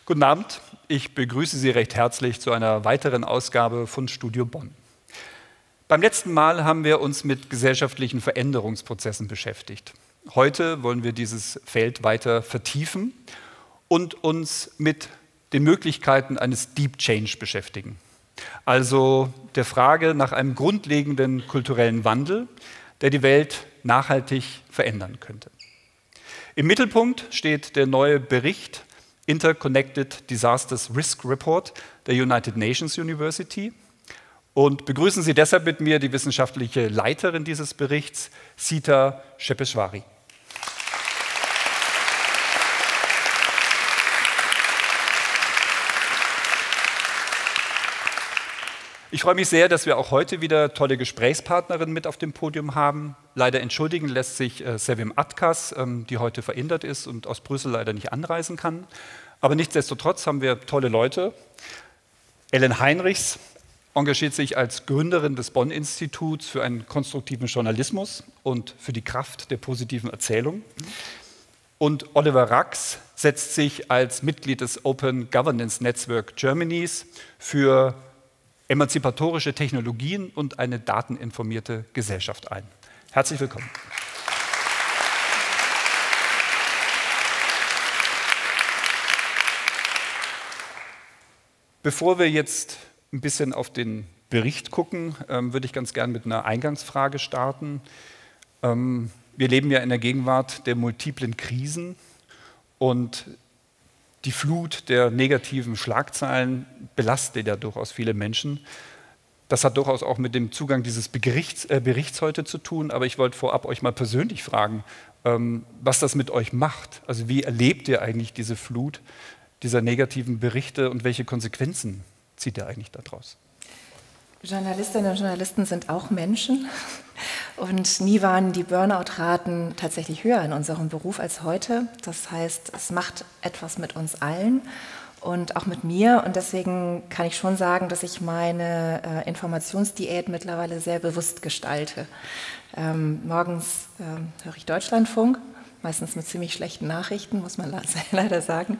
Guten Abend, ich begrüße Sie recht herzlich zu einer weiteren Ausgabe von Studio Bonn. Beim letzten Mal haben wir uns mit gesellschaftlichen Veränderungsprozessen beschäftigt. Heute wollen wir dieses Feld weiter vertiefen und uns mit den Möglichkeiten eines Deep Change beschäftigen. Also der Frage nach einem grundlegenden kulturellen Wandel, der die Welt nachhaltig verändern könnte. Im Mittelpunkt steht der neue Bericht Interconnected Disasters Risk Report der United Nations University. Und begrüßen Sie deshalb mit mir die wissenschaftliche Leiterin dieses Berichts, Sita Shepeshwari. Ich freue mich sehr, dass wir auch heute wieder tolle Gesprächspartnerinnen mit auf dem Podium haben. Leider entschuldigen lässt sich Sevim Atkas, die heute verhindert ist und aus Brüssel leider nicht anreisen kann. Aber nichtsdestotrotz haben wir tolle Leute. Ellen Heinrichs engagiert sich als Gründerin des Bonn-Instituts für einen konstruktiven Journalismus und für die Kraft der positiven Erzählung. Und Oliver Rax setzt sich als Mitglied des Open Governance Network Germanys für emanzipatorische Technologien und eine dateninformierte Gesellschaft ein. Herzlich willkommen. Bevor wir jetzt ein bisschen auf den Bericht gucken, würde ich ganz gern mit einer Eingangsfrage starten. Wir leben ja in der Gegenwart der multiplen Krisen und die Flut der negativen Schlagzeilen belastet ja durchaus viele Menschen. Das hat durchaus auch mit dem Zugang dieses Berichts heute zu tun. Aber ich wollte vorab euch mal persönlich fragen, was das mit euch macht. Also wie erlebt ihr eigentlich diese Flut dieser negativen Berichte und welche Konsequenzen zieht ihr eigentlich daraus? Journalistinnen und Journalisten sind auch Menschen. Und nie waren die Burnout-Raten tatsächlich höher in unserem Beruf als heute. Das heißt, es macht etwas mit uns allen und auch mit mir. Und deswegen kann ich schon sagen, dass ich meine Informationsdiät mittlerweile sehr bewusst gestalte. Morgens höre ich Deutschlandfunk, meistens mit ziemlich schlechten Nachrichten, muss man leider sagen.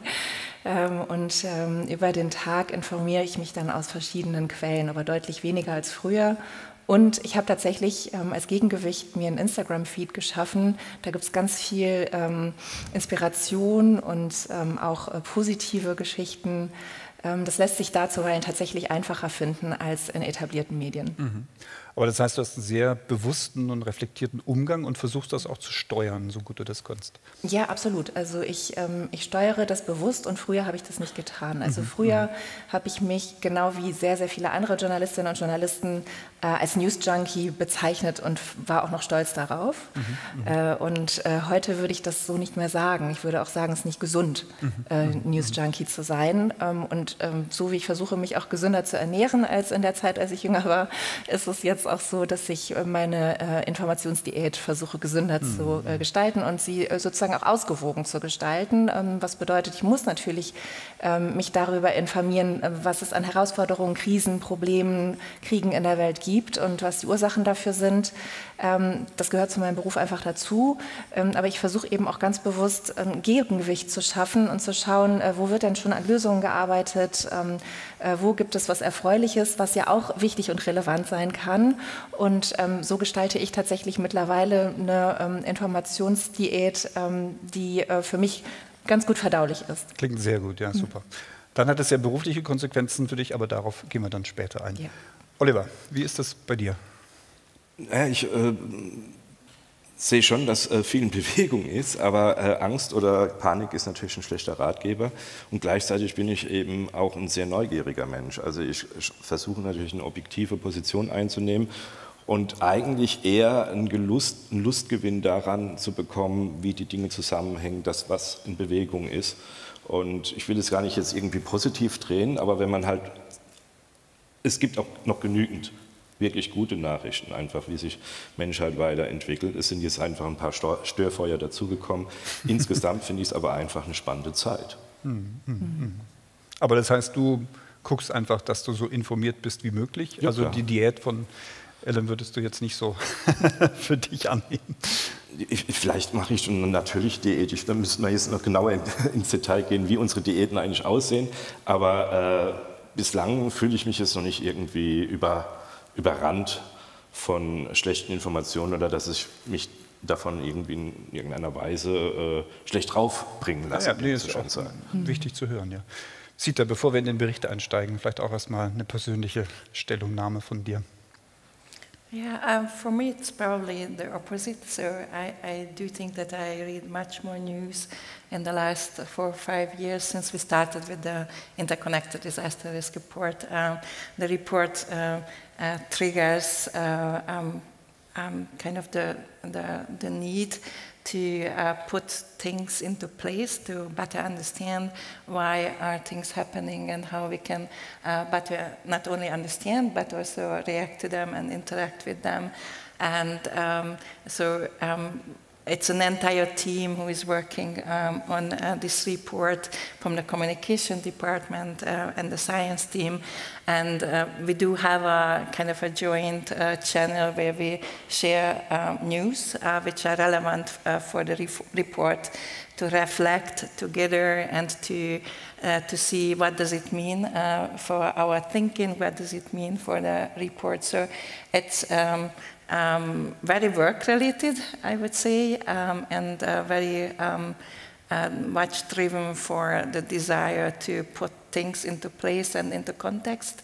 Und über den Tag informiere ich mich dann aus verschiedenen Quellen, aber deutlich weniger als früher. Und ich habe tatsächlich als Gegengewicht mir einen Instagram-Feed geschaffen. Da gibt es ganz viel Inspiration und auch positive Geschichten. Das lässt sich da zuweilen tatsächlich einfacher finden als in etablierten Medien. Mhm. Aber das heißt, du hast einen sehr bewussten und reflektierten Umgang und versuchst das auch zu steuern, so gut du das kannst. Ja, absolut. Also ich steuere das bewusst und früher habe ich das nicht getan. Also früher habe ich mich genau wie sehr, sehr viele andere Journalistinnen und Journalisten als News-Junkie bezeichnet und war auch noch stolz darauf. Und heute würde ich das so nicht mehr sagen. Ich würde auch sagen, es ist nicht gesund, News-Junkie zu sein. Und so wie ich versuche, mich auch gesünder zu ernähren als in der Zeit, als ich jünger war, ist es jetzt auch so, dass ich meine Informationsdiät versuche, gesünder zu gestalten und sie sozusagen auch ausgewogen zu gestalten. Was bedeutet, ich muss natürlich mich darüber informieren, was es an Herausforderungen, Krisen, Problemen, Kriegen in der Welt gibt und was die Ursachen dafür sind. Das gehört zu meinem Beruf einfach dazu. Aber ich versuche eben auch ganz bewusst ein Gegengewicht zu schaffen und zu schauen, wo wird denn schon an Lösungen gearbeitet, wo gibt es was Erfreuliches, was ja auch wichtig und relevant sein kann. Und so gestalte ich tatsächlich mittlerweile eine Informationsdiät, die für mich ganz gut verdaulich ist. Klingt sehr gut, ja, super. Dann hat es ja berufliche Konsequenzen für dich, aber darauf gehen wir dann später ein. Ja. Oliver, wie ist das bei dir? Ja, ich sehe schon, dass viel in Bewegung ist, aber Angst oder Panik ist natürlich ein schlechter Ratgeber. Und gleichzeitig bin ich eben auch ein sehr neugieriger Mensch. Also ich versuche natürlich eine objektive Position einzunehmen und eigentlich eher einen Lustgewinn daran zu bekommen, wie die Dinge zusammenhängen, das, was in Bewegung ist. Und ich will es gar nicht jetzt irgendwie positiv drehen, aber wenn man halt, es gibt auch noch genügend wirklich gute Nachrichten, einfach wie sich Menschheit weiterentwickelt. Es sind jetzt einfach ein paar Störfeuer dazugekommen. Insgesamt finde ich es aber einfach eine spannende Zeit. Aber das heißt, du guckst einfach, dass du so informiert bist wie möglich? Ja, also klar. Die Diät von Ellen würdest du jetzt nicht so für dich annehmen? Vielleicht mache ich schon natürlich diätisch, da müssen wir jetzt noch genauer ins Detail gehen, wie unsere Diäten eigentlich aussehen, aber bislang fühle ich mich jetzt noch nicht irgendwie überrannt von schlechten Informationen oder dass ich mich davon irgendwie in irgendeiner Weise schlecht draufbringen lasse. Ja, nee, das ist schon wichtig zu hören, ja. Sita, bevor wir in den Bericht einsteigen, vielleicht auch erstmal eine persönliche Stellungnahme von dir. Yeah, for me it's probably the opposite. So I do think that I read much more news in the last 4 or 5 years since we started with the Interconnected Disaster Risk Report. The report triggers kind of the need to put things into place to better understand why are things happening and how we can better not only understand but also react to them and interact with them. And it's an entire team who is working on this report from the communication department and the science team. And we do have a kind of a joint channel where we share news which are relevant for the report to reflect together and to see what does it mean for our thinking, what does it mean for the report. So it's very work-related, I would say, and very much driven for the desire to put things into place and into context.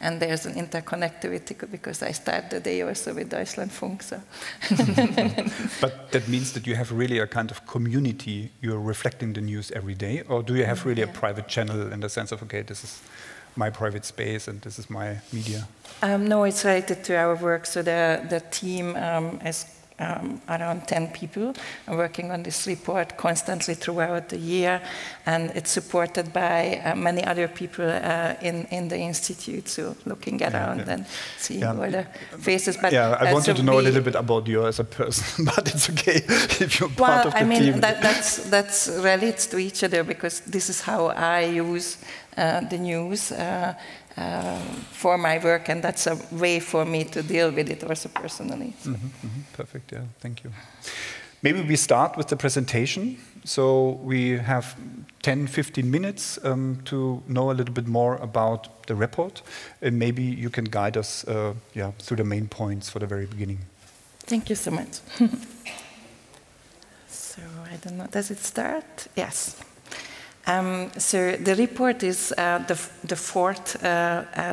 And there's an interconnectivity because I start the day also with Deutschlandfunk. So. But that means that you have really a kind of community. You're reflecting the news every day, or do you have really a private channel in the sense of, okay, this is my private space and this is my media? No, it's related to our work. So the team is around 10 people working on this report constantly throughout the year, and it's supported by many other people in the institute, so looking around and seeing all the faces. But I wanted to know a little bit about you as a person, but it's okay if you're part of the team. Well, I mean, that's relates to each other because this is how I use the news for my work, and that's a way for me to deal with it also personally. So. Perfect, yeah, thank you. Maybe we start with the presentation. So we have 10-15 minutes to know a little bit more about the report, and maybe you can guide us through the main points for the very beginning. Thank you so much. So I don't know, does it start? Yes. So the report is the fourth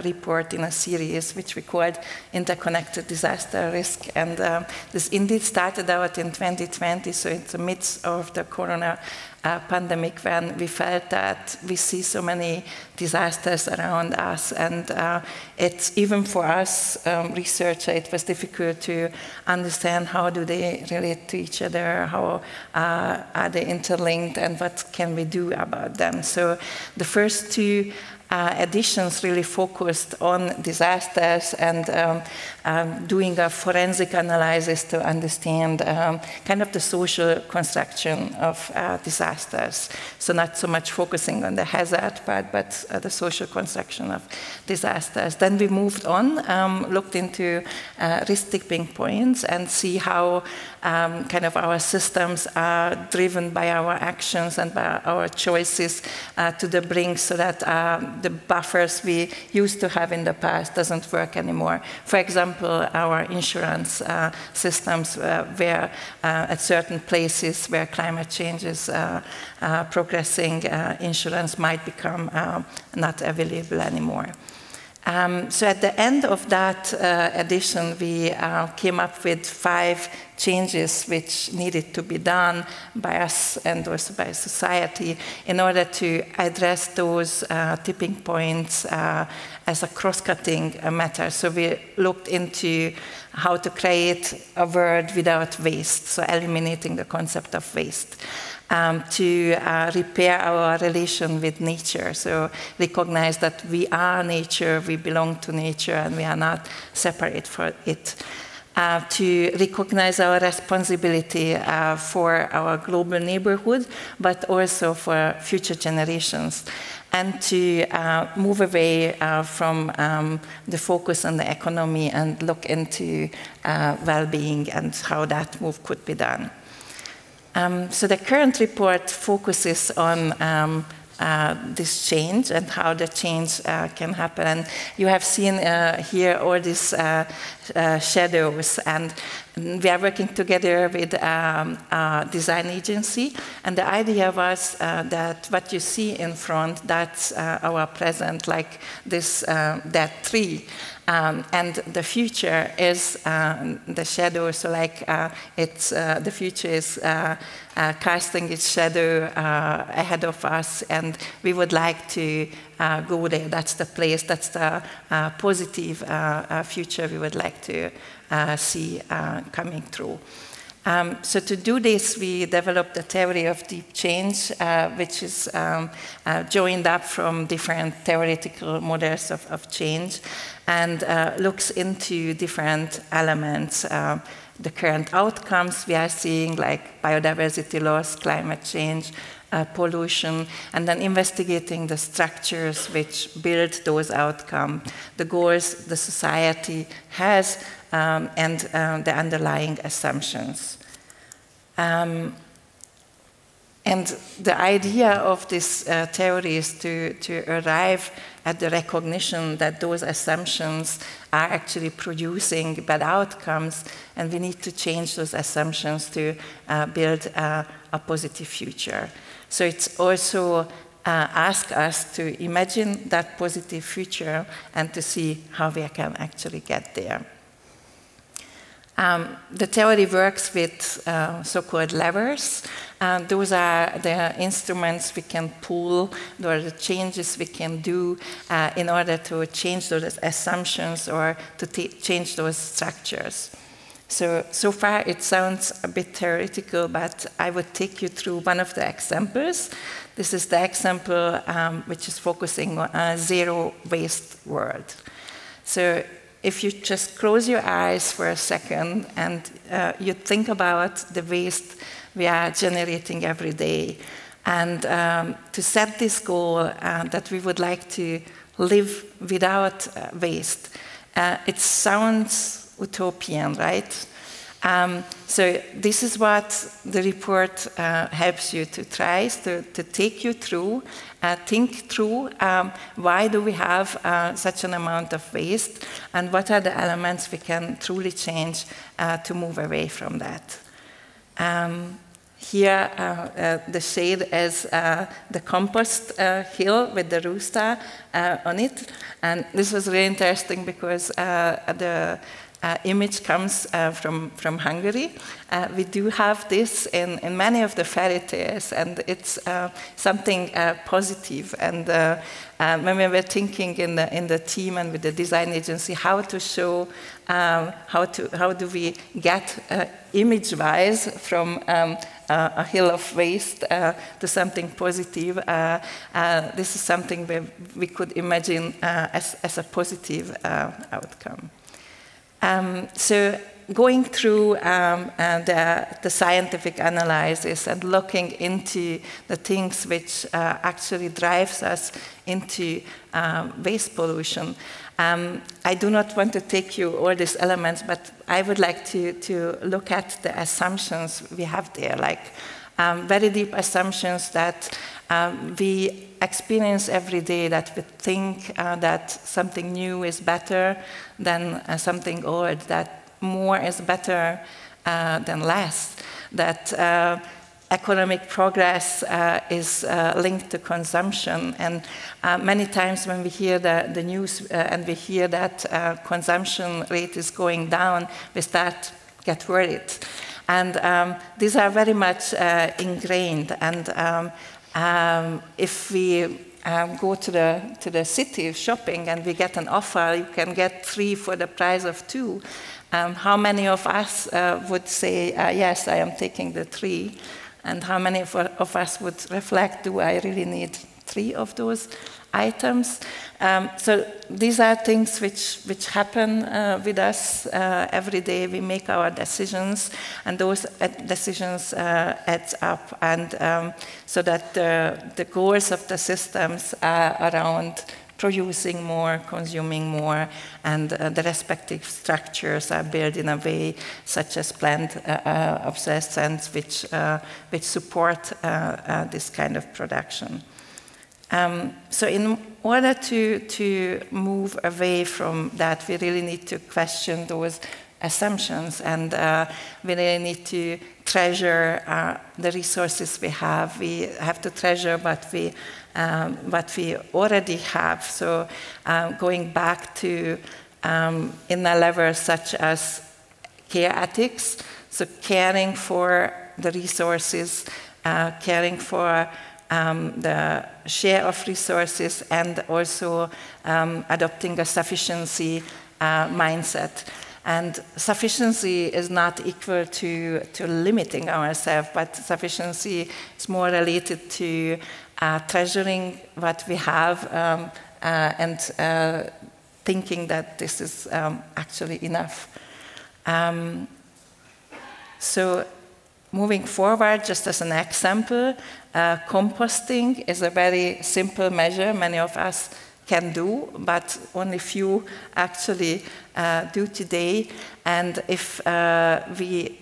report in a series which we called Interconnected Disaster Risk, and this indeed started out in 2020, so in the midst of the corona pandemic, when we felt that we see so many disasters around us, and it's even for us researchers, it was difficult to understand how do they relate to each other, how are they interlinked, and what can we do about them. So the first two editions really focused on disasters and doing a forensic analysis to understand kind of the social construction of disasters. So not so much focusing on the hazard part, but the social construction of disasters. Then we moved on, looked into risk tipping points and see how kind of our systems are driven by our actions and by our choices to the brink, so that the buffers we used to have in the past doesn't work anymore. For example, our insurance systems where at certain places where climate change is progressing, insurance might become not available anymore. So at the end of that edition, we came up with 5 changes which needed to be done by us and also by society in order to address those tipping points as a cross-cutting matter. So we looked into how to create a world without waste, so eliminating the concept of waste. To repair our relation with nature, so recognize that we are nature, we belong to nature, and we are not separate from it. to recognize our responsibility for our global neighborhood, but also for future generations, and to move away from the focus on the economy and look into well-being and how that move could be done. So the current report focuses on this change and how the change can happen. And you have seen here all these shadows, and we are working together with a design agency, and the idea was that what you see in front, that's our present, like this, that tree. And the future is the shadow, so like the future is casting its shadow ahead of us, and we would like to go there. That's the place, that's the positive future we would like to see coming through. So to do this, we developed a theory of deep change, which is joined up from different theoretical models of change, and looks into different elements. The current outcomes we are seeing, like biodiversity loss, climate change, pollution, and then investigating the structures which build those outcomes, the goals the society has, and the underlying assumptions. And the idea of this theory is to arrive at the recognition that those assumptions are actually producing bad outcomes, and we need to change those assumptions to build a positive future. So it's also ask us to imagine that positive future and to see how we can actually get there. The theory works with so-called levers. Those are the instruments we can pull, or the changes we can do in order to change those assumptions or to change those structures. So far it sounds a bit theoretical, but I would take you through one of the examples. This is the example which is focusing on a zero waste world. So if you just close your eyes for a second and you think about the waste we are generating every day, and to set this goal that we would like to live without waste, it sounds utopian, right? So this is what the report helps you to try, to take you through, think through why do we have such an amount of waste, and what are the elements we can truly change to move away from that. Here, the shade is the compost hill with the rooster on it, and this was really interesting because the image comes from Hungary. We do have this in many of the fairy tales, and it's something positive. And when we were thinking in the team and with the design agency how to show, how do we get image-wise from a hill of waste to something positive, this is something where we could imagine as a positive outcome. So going through the scientific analysis and looking into the things which actually drives us into waste pollution, I do not want to take you all these elements, but I would like to look at the assumptions we have there, like very deep assumptions that we experience every day, that we think that something new is better than something old, that more is better than less, that economic progress is linked to consumption. And many times when we hear the news and we hear that consumption rate is going down, we start to get worried. And these are very much ingrained. And if we go to the city shopping and we get an offer, you can get 3 for the price of 2. How many of us would say, yes, I am taking the 3? And how many of us would reflect, do I really need 3 of those items. So these are things which happen with us every day. We make our decisions, and those decisions add up, and so that the goals of the systems are around producing more, consuming more, and the respective structures are built in a way such as planned obsolescence, which support this kind of production. So in order to move away from that, we really need to question those assumptions, and we really need to treasure the resources we have. We have to treasure what we already have. So going back to inner levers such as care ethics, so caring for the resources, caring for the share of resources, and also adopting a sufficiency mindset. And sufficiency is not equal to limiting ourselves, but sufficiency is more related to treasuring what we have and thinking that this is actually enough. So moving forward, just as an example, composting is a very simple measure many of us can do, but only few actually do today. And if we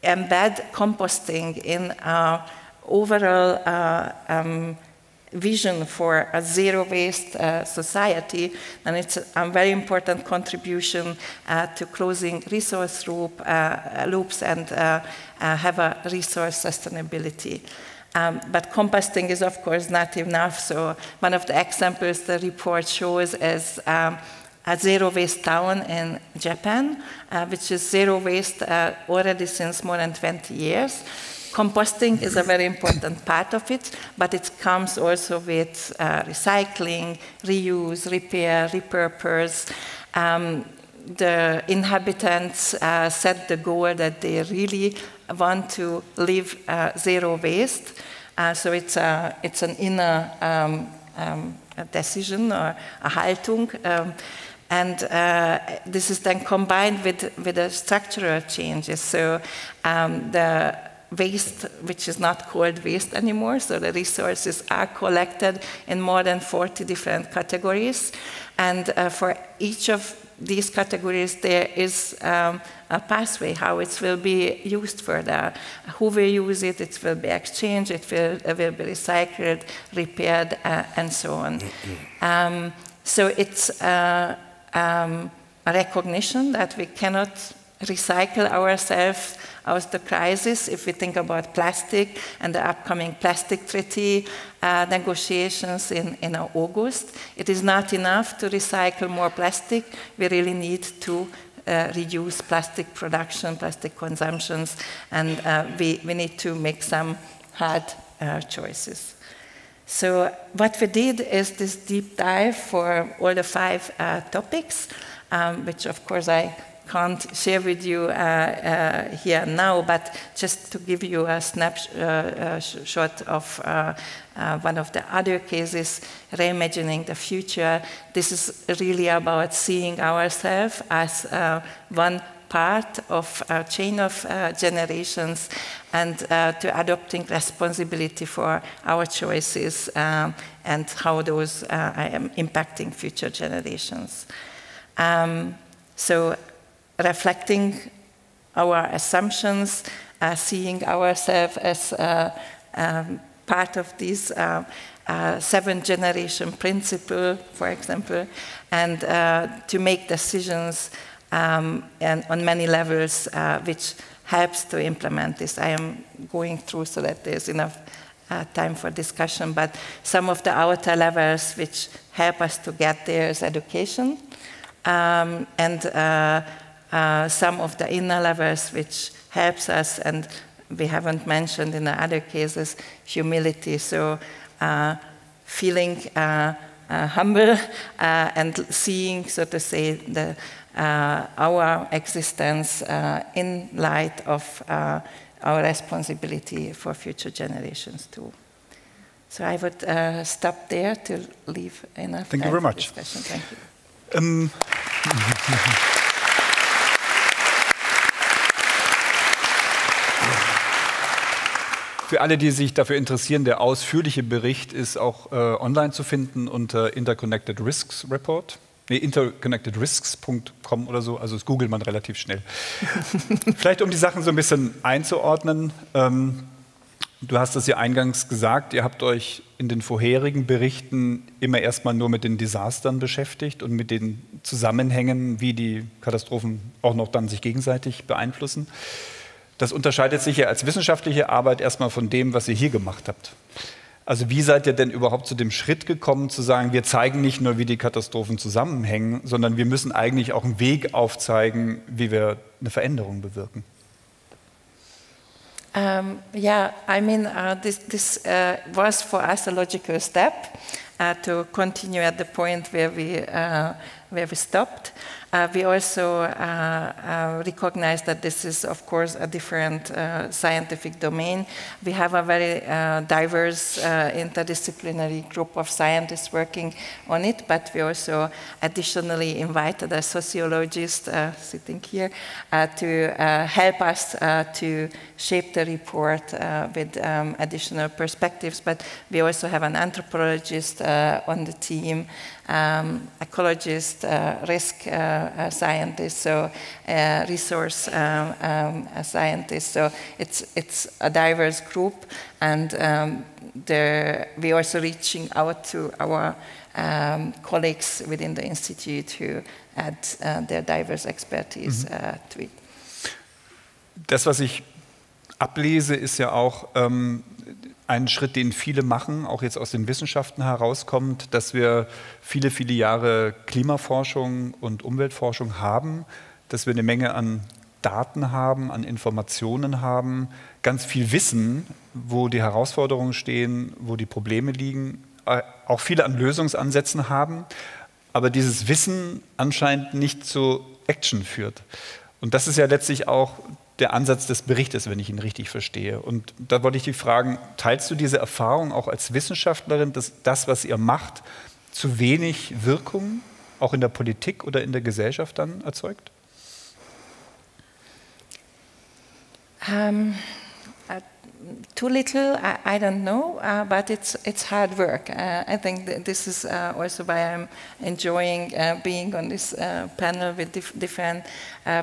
embed composting in our overall vision for a zero-waste society, then it's a very important contribution to closing resource loops and have a resource sustainability. But composting is, of course, not enough. So one of the examples the report shows is a zero-waste town in Japan, which is zero waste already since more than 20 years. Composting is a very important part of it, but it comes also with recycling, reuse, repair, repurpose. The inhabitants set the goal that they really want to live zero waste. So it's an inner decision or a Haltung. And this is then combined with the structural changes. So the waste, which is not called waste anymore, so the resources are collected in more than 40 different categories. And for each of these categories, there is a pathway how it will be used further. Who will use it? It will be exchanged, it will be recycled, repaired, and so on. So it's a recognition that we cannot recycle ourselves out of the crisis. If we think about plastic and the upcoming plastic treaty negotiations in August, it is not enough to recycle more plastic. We really need to reduce plastic production, plastic consumptions, and we need to make some hard choices. So what we did is this deep dive for all the 5 topics, which of course I can't share with you here now, but just to give you a snapshot of one of the other cases, reimagining the future. This is really about seeing ourselves as one part of a chain of generations and to adopting responsibility for our choices and how those are impacting future generations. So reflecting our assumptions, seeing ourselves as part of this 7-generation principle, for example, and to make decisions and on many levels, which helps to implement this. I am going through so that there's enough time for discussion, but some of the outer levels which help us to get there is education, and some of the inner levels which helps us, and we haven't mentioned in the other cases, humility. So feeling humble and seeing, so to say, our existence in light of our responsibility for future generations too. So I would stop there to leave enough Thank you very much. Discussion. Thank you. Für alle, die sich dafür interessieren, der ausführliche Bericht ist auch online zu finden unter Interconnected Risks Report. Nee, interconnectedrisks.com oder so, also das googelt man relativ schnell. Vielleicht um die Sachen so ein bisschen einzuordnen. Du hast es ja eingangs gesagt, ihr habt euch in den vorherigen Berichten immer erstmal nur mit den Desastern beschäftigt und mit den Zusammenhängen, wie die Katastrophen auch noch dann sich gegenseitig beeinflussen. Das unterscheidet sich ja als wissenschaftliche Arbeit erstmal von dem, was ihr hier gemacht habt. Also wie seid ihr denn überhaupt zu dem Schritt gekommen, zu sagen, wir zeigen nicht nur, wie die Katastrophen zusammenhängen, sondern wir müssen eigentlich auch einen Weg aufzeigen, wie wir eine Veränderung bewirken? Yeah, I mean, this was for us a logical step to continue at the point where we stopped. We also recognize that this is, of course, a different scientific domain. We have a very diverse interdisciplinary group of scientists working on it, but we also additionally invited a sociologist sitting here to help us to shape the report with additional perspectives. But we also have an anthropologist on the team, ecologist, risk scientist, so resource scientist. So it's a diverse group, and we're also reaching out to our colleagues within the institute who add their diverse expertise to it. Das, was ich ablese, ist ja auch ein Schritt, den viele machen, auch jetzt aus den Wissenschaften herauskommt, dass wir viele, viele Jahre Klimaforschung und Umweltforschung haben, dass wir eine Menge an Daten haben, an Informationen haben, ganz viel Wissen, wo die Herausforderungen stehen, wo die Probleme liegen, auch viele an Lösungsansätzen haben, aber dieses Wissen anscheinend nicht zu Action führt. Und das ist ja letztlich auch der Ansatz des Berichtes, wenn ich ihn richtig verstehe. Und da wollte ich dich fragen, teilst du diese Erfahrung auch als Wissenschaftlerin, dass das, was ihr macht, zu wenig Wirkung auch in der Politik oder in der Gesellschaft dann erzeugt? Too little, I don't know, but it's hard work. I think that this is also why I'm enjoying being on this panel with different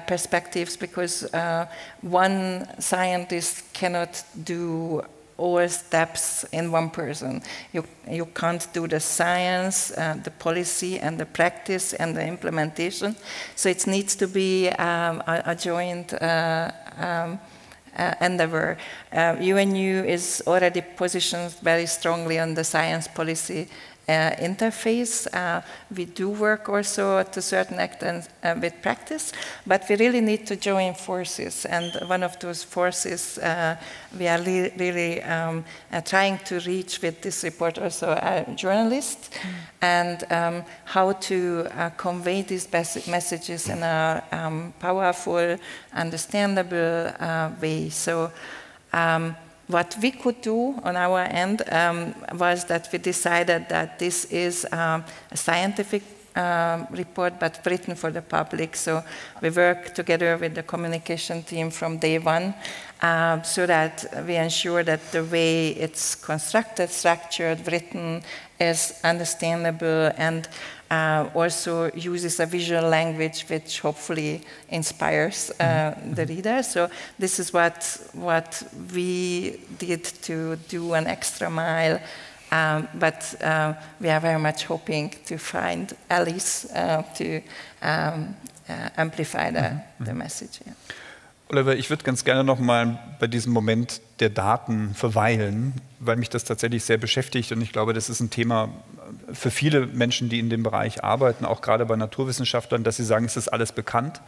perspectives, because one scientist cannot do all steps in one person. You can't do the science, the policy, and the practice, and the implementation. So it needs to be a joint endeavor. UNU is already positioned very strongly on the science policy interface. We do work also to a certain extent with practice, but we really need to join forces. And one of those forces we are really trying to reach with this report also journalists, and how to convey these messages in a powerful, understandable way. So what we could do on our end was that we decided that this is a scientific report, but written for the public. So we work together with the communication team from day one, so that we ensure that the way it's constructed, structured, written is understandable, and also uses a visual language which hopefully inspires the reader. So this is what we did to do an extra mile, but we are very much hoping to find allies to amplify the message. Yeah. Oliver, ich würde ganz gerne noch mal bei diesem Moment der Daten verweilen, weil mich das tatsächlich sehr beschäftigt, und ich glaube, das ist ein Thema für viele Menschen, die in dem Bereich arbeiten, auch gerade bei Naturwissenschaftlern, dass sie sagen, es ist alles bekannt,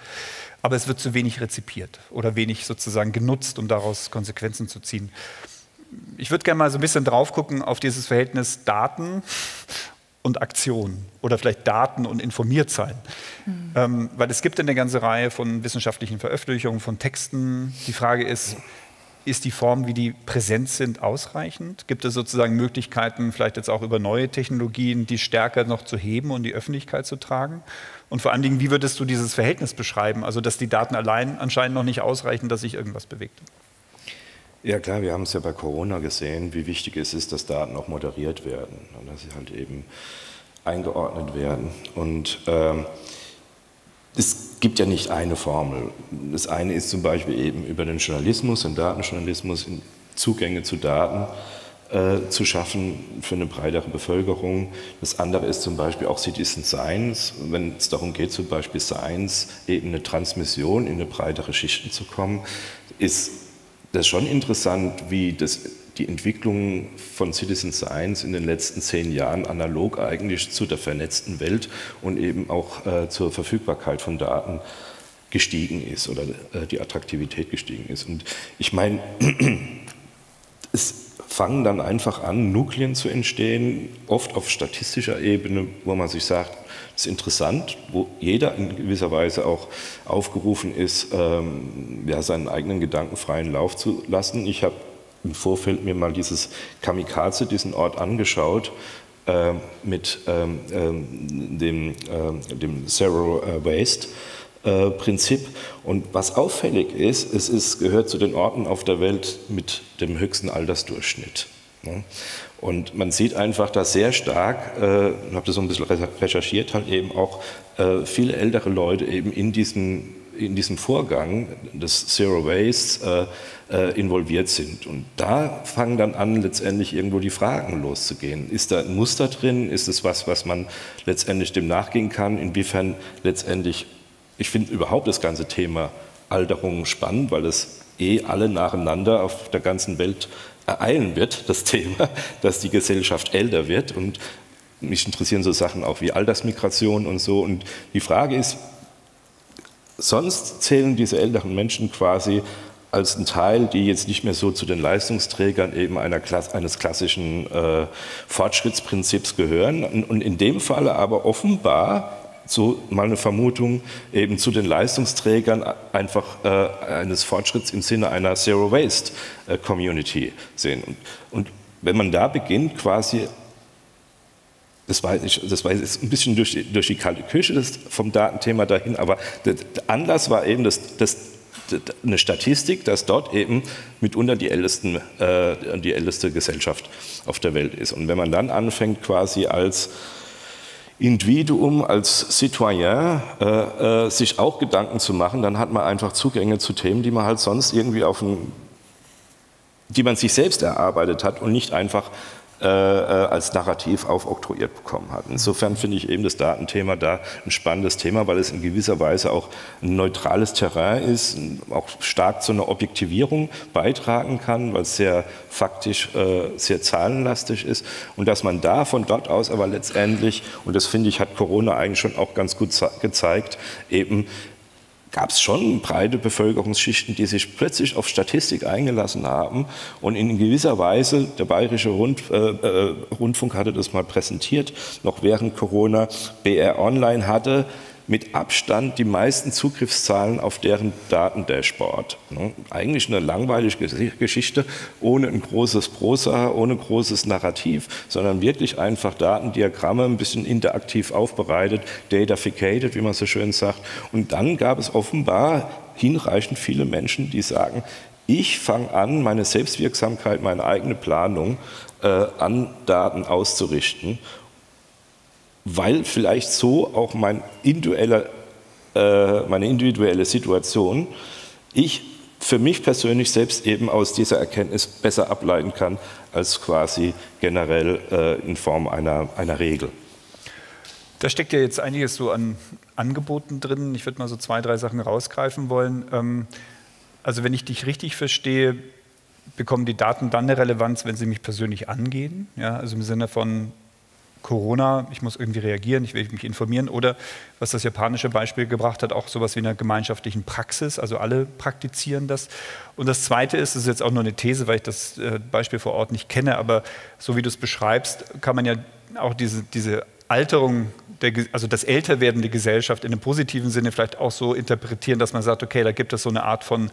aber es wird zu wenig rezipiert oder wenig sozusagen genutzt, um daraus Konsequenzen zu ziehen. Ich würde gerne mal so ein bisschen drauf gucken auf dieses Verhältnis Daten und Aktion oder vielleicht Daten und informiert sein. Weil es gibt eine ganze Reihe von wissenschaftlichen Veröffentlichungen, von Texten. Die Frage ist, ist die Form, wie die präsent sind, ausreichend? Gibt es sozusagen Möglichkeiten, vielleicht jetzt auch über neue Technologien, die stärker noch zu heben und die Öffentlichkeit zu tragen? Und vor allen Dingen, wie würdest du dieses Verhältnis beschreiben? Also, dass die Daten allein anscheinend noch nicht ausreichen, dass sich irgendwas bewegt. Ja klar, wir haben es ja bei Corona gesehen, wie wichtig es ist, dass Daten auch moderiert werden und dass sie halt eben eingeordnet werden. Und es gibt ja nicht eine Formel. Das eine ist zum Beispiel eben über den Journalismus, den Datenjournalismus, Zugänge zu Daten zu schaffen für eine breitere Bevölkerung. Das andere ist zum Beispiel auch Citizen Science, wenn es darum geht, zum Beispiel Science eben eine Transmission in eine breitere Schichten zu kommen, ist das schon interessant, wie die Entwicklung von Citizen Science in den letzten 10 Jahren analog eigentlich zu der vernetzten Welt und eben auch zur Verfügbarkeit von Daten gestiegen ist oder die Attraktivität gestiegen ist. Und ich meine, es fangen dann einfach an, Nukleien zu entstehen, oft auf statistischer Ebene, wo man sich sagt, das ist interessant, wo jeder in gewisser Weise auch aufgerufen ist, ja, seinen eigenen gedankenfreien Lauf zu lassen. Ich habe im Vorfeld mir mal dieses Kamikaze, diesen Ort angeschaut, mit dem Zero Waste Prinzip. Und was auffällig ist, es gehört zu den Orten auf der Welt mit dem höchsten Altersdurchschnitt. Und man sieht einfach, dass sehr stark, ich habe das so ein bisschen recherchiert, halt eben auch viele ältere Leute eben in diesem Vorgang des Zero Waste involviert sind. Und da fangen dann an, letztendlich irgendwo die Fragen loszugehen. Ist da ein Muster drin? Ist es was man letztendlich dem nachgehen kann? Inwiefern letztendlich, ich finde überhaupt das ganze Thema Alterung spannend, weil es alle nacheinander auf der ganzen Welt ereilen wird, das Thema, dass die Gesellschaft älter wird. Und mich interessieren so Sachen auch wie Altersmigration und so. Und die Frage ist, sonst zählen diese älteren Menschen quasi als ein Teil, die jetzt nicht mehr so zu den Leistungsträgern eben eines klassischen Fortschrittsprinzips gehören. Und in dem Falle aber offenbar, so mal eine Vermutung, eben zu den Leistungsträgern einfach eines Fortschritts im Sinne einer Zero-Waste-Community sehen. Und wenn man da beginnt, quasi, das war jetzt ein bisschen durch die kalte Küche vom Datenthema dahin, aber der Anlass war eben eine Statistik, dass dort eben mitunter die älteste Gesellschaft auf der Welt ist. Und wenn man dann anfängt, quasi als Individuum, als Citoyen sich auch Gedanken zu machen, dann hat man einfach Zugänge zu Themen, die man halt sonst irgendwie die man sich selbst erarbeitet hat und nicht einfach als Narrativ aufoktroyiert bekommen hat. Insofern finde ich eben das Datenthema da ein spannendes Thema, weil es in gewisser Weise auch ein neutrales Terrain ist, auch stark zu einer Objektivierung beitragen kann, weil es sehr faktisch, sehr zahlenlastig ist und dass man von dort aus aber letztendlich, und das finde ich, hat Corona eigentlich schon auch ganz gut gezeigt, eben gab es schon breite Bevölkerungsschichten, die sich plötzlich auf Statistik eingelassen haben und in gewisser Weise, der Bayerische Rundfunk hatte das mal präsentiert, noch während Corona, BR Online hatte mit Abstand die meisten Zugriffszahlen auf deren Datendashboard. Eigentlich eine langweilige Geschichte, ohne ein großes Prosa, ohne großes Narrativ, sondern wirklich einfach Datendiagramme, ein bisschen interaktiv aufbereitet, dataficated, wie man so schön sagt. Und dann gab es offenbar hinreichend viele Menschen, die sagen, ich fange an, meine Selbstwirksamkeit, meine eigene Planung an Daten auszurichten, weil vielleicht so auch meine individuelle Situation ich für mich persönlich selbst eben aus dieser Erkenntnis besser ableiten kann, als quasi generell in Form einer Regel. Da steckt ja jetzt einiges so an Angeboten drin. Ich würde mal so 2, 3 Sachen rausgreifen wollen. Also wenn ich dich richtig verstehe, bekommen die Daten dann eine Relevanz, wenn sie mich persönlich angehen. Ja, also im Sinne von Corona, ich muss irgendwie reagieren, ich will mich informieren, oder was das japanische Beispiel gebracht hat, auch sowas wie einer gemeinschaftlichen Praxis, also alle praktizieren das. Und das Zweite ist, das ist jetzt auch nur eine These, weil ich das Beispiel vor Ort nicht kenne, aber so wie du es beschreibst, kann man ja auch diese Alterung, also das Älterwerden der Gesellschaft in einem positiven Sinne vielleicht auch so interpretieren, dass man sagt, okay, da gibt es so eine Art von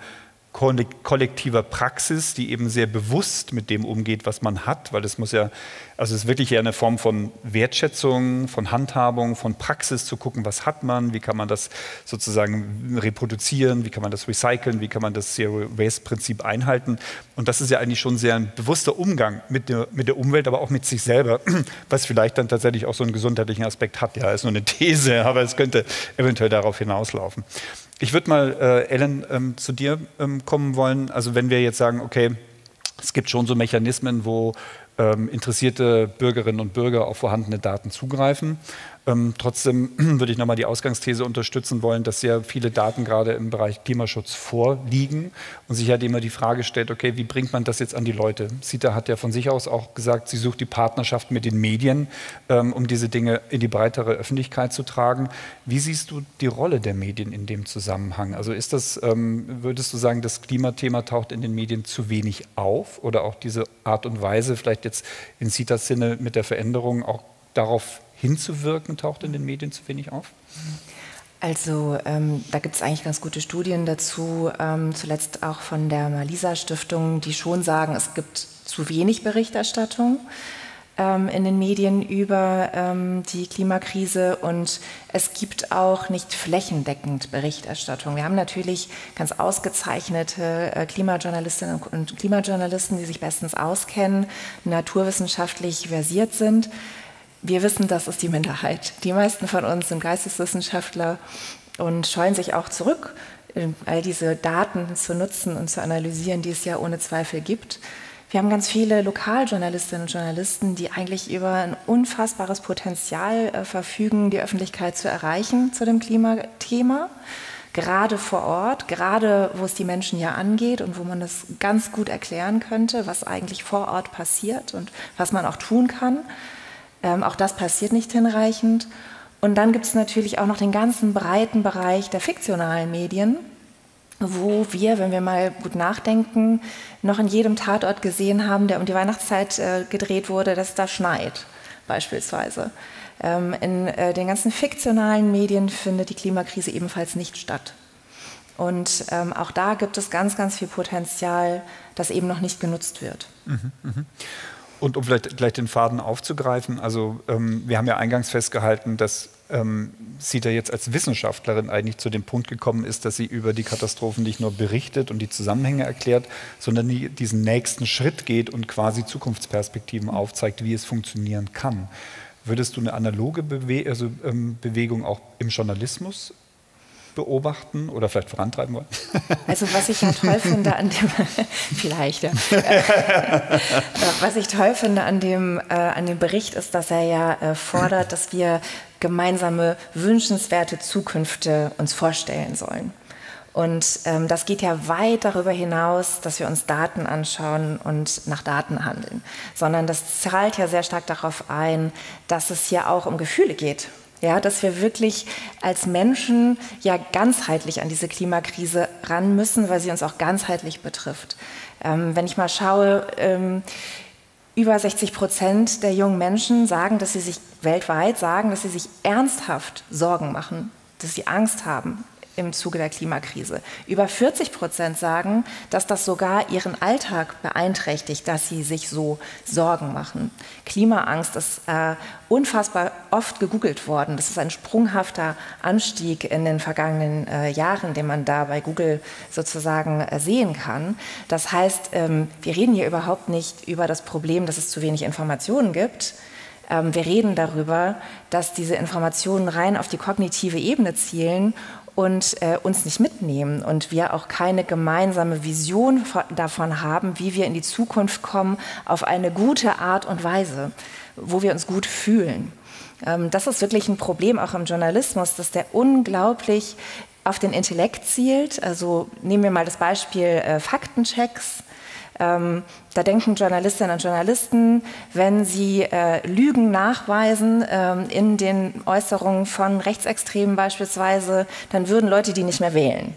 kollektiver Praxis, die eben sehr bewusst mit dem umgeht, was man hat, weil es muss ja, also es ist wirklich eher eine Form von Wertschätzung, von Handhabung, von Praxis zu gucken, was hat man, wie kann man das sozusagen reproduzieren, wie kann man das recyceln, wie kann man das Zero-Waste-Prinzip einhalten. Und das ist ja eigentlich schon sehr ein bewusster Umgang mit der Umwelt, aber auch mit sich selber, was vielleicht dann tatsächlich auch so einen gesundheitlichen Aspekt hat. Ja, ist nur eine These, aber es könnte eventuell darauf hinauslaufen. Ich würde mal, Ellen, zu dir kommen wollen. Also wenn wir jetzt sagen, okay, es gibt schon so Mechanismen, wo interessierte Bürgerinnen und Bürger auf vorhandene Daten zugreifen. Trotzdem würde ich nochmal die Ausgangsthese unterstützen wollen, dass sehr viele Daten gerade im Bereich Klimaschutz vorliegen und sich halt immer die Frage stellt, okay, wie bringt man das jetzt an die Leute? Sita hat ja von sich aus auch gesagt, sie sucht die Partnerschaft mit den Medien, um diese Dinge in die breitere Öffentlichkeit zu tragen. Wie siehst du die Rolle der Medien in dem Zusammenhang? Also ist das, würdest du sagen, das Klimathema taucht in den Medien zu wenig auf oder auch diese Art und Weise, vielleicht jetzt in Sitas Sinne mit der Veränderung auch darauf hinzuwirken, taucht in den Medien zu wenig auf? Also da gibt es eigentlich ganz gute Studien dazu, zuletzt auch von der Malisa-Stiftung, die schon sagen, es gibt zu wenig Berichterstattung in den Medien über die Klimakrise und es gibt auch nicht flächendeckend Berichterstattung. Wir haben natürlich ganz ausgezeichnete Klimajournalistinnen und Klimajournalisten, die sich bestens auskennen, naturwissenschaftlich versiert sind. Wir wissen, das ist die Minderheit. Die meisten von uns sind Geisteswissenschaftler und scheuen sich auch zurück, all diese Daten zu nutzen und zu analysieren, die es ja ohne Zweifel gibt. Wir haben ganz viele Lokaljournalistinnen und Journalisten, die eigentlich über ein unfassbares Potenzial verfügen, die Öffentlichkeit zu erreichen zu dem Klimathema. Gerade vor Ort, gerade wo es die Menschen ja angeht und wo man das ganz gut erklären könnte, was eigentlich vor Ort passiert und was man auch tun kann. Auch das passiert nicht hinreichend. Und dann gibt es natürlich auch noch den ganzen breiten Bereich der fiktionalen Medien, wo wir, wenn wir mal gut nachdenken, noch in jedem Tatort gesehen haben, der um die Weihnachtszeit gedreht wurde, dass es da schneit, beispielsweise. In den ganzen fiktionalen Medien findet die Klimakrise ebenfalls nicht statt. Und auch da gibt es ganz, ganz viel Potenzial, das eben noch nicht genutzt wird. Und um vielleicht gleich den Faden aufzugreifen, also wir haben ja eingangs festgehalten, dass Sita jetzt als Wissenschaftlerin eigentlich zu dem Punkt gekommen ist, dass sie über die Katastrophen nicht nur berichtet und die Zusammenhänge erklärt, sondern diesen nächsten Schritt geht und quasi Zukunftsperspektiven aufzeigt, wie es funktionieren kann. Würdest du eine analoge Bewegung auch im Journalismus beobachten oder vielleicht vorantreiben wollen? Also was ich ja toll finde an dem, vielleicht, ja. Was ich toll finde an dem Bericht ist, dass er ja fordert, dass wir gemeinsame wünschenswerte Zukünfte uns vorstellen sollen. Und das geht ja weit darüber hinaus, dass wir uns Daten anschauen und nach Daten handeln, sondern das zahlt ja sehr stark darauf ein, dass es hier auch um Gefühle geht. Ja, dass wir wirklich als Menschen ja ganzheitlich an diese Klimakrise ran müssen, weil sie uns auch ganzheitlich betrifft. Wenn ich mal schaue, über 60% der jungen Menschen sagen, dass sie sich weltweit sagen, dass sie sich ernsthaft Sorgen machen, dass sie Angst haben im Zuge der Klimakrise. Über 40% sagen, dass das sogar ihren Alltag beeinträchtigt, dass sie sich so Sorgen machen. Klimaangst ist unfassbar oft gegoogelt worden. Das ist ein sprunghafter Anstieg in den vergangenen Jahren, den man da bei Google sozusagen sehen kann. Das heißt, wir reden hier überhaupt nicht über das Problem, dass es zu wenig Informationen gibt. Wir reden darüber, dass diese Informationen rein auf die kognitive Ebene zielen und uns nicht mitnehmen und wir auch keine gemeinsame Vision davon haben, wie wir in die Zukunft kommen auf eine gute Art und Weise, wo wir uns gut fühlen. Das ist wirklich ein Problem auch im Journalismus, dass der unglaublich auf den Intellekt zielt. Also nehmen wir mal das Beispiel Faktenchecks. Da denken Journalistinnen und Journalisten, wenn sie Lügen nachweisen in den Äußerungen von Rechtsextremen beispielsweise, dann würden Leute die nicht mehr wählen.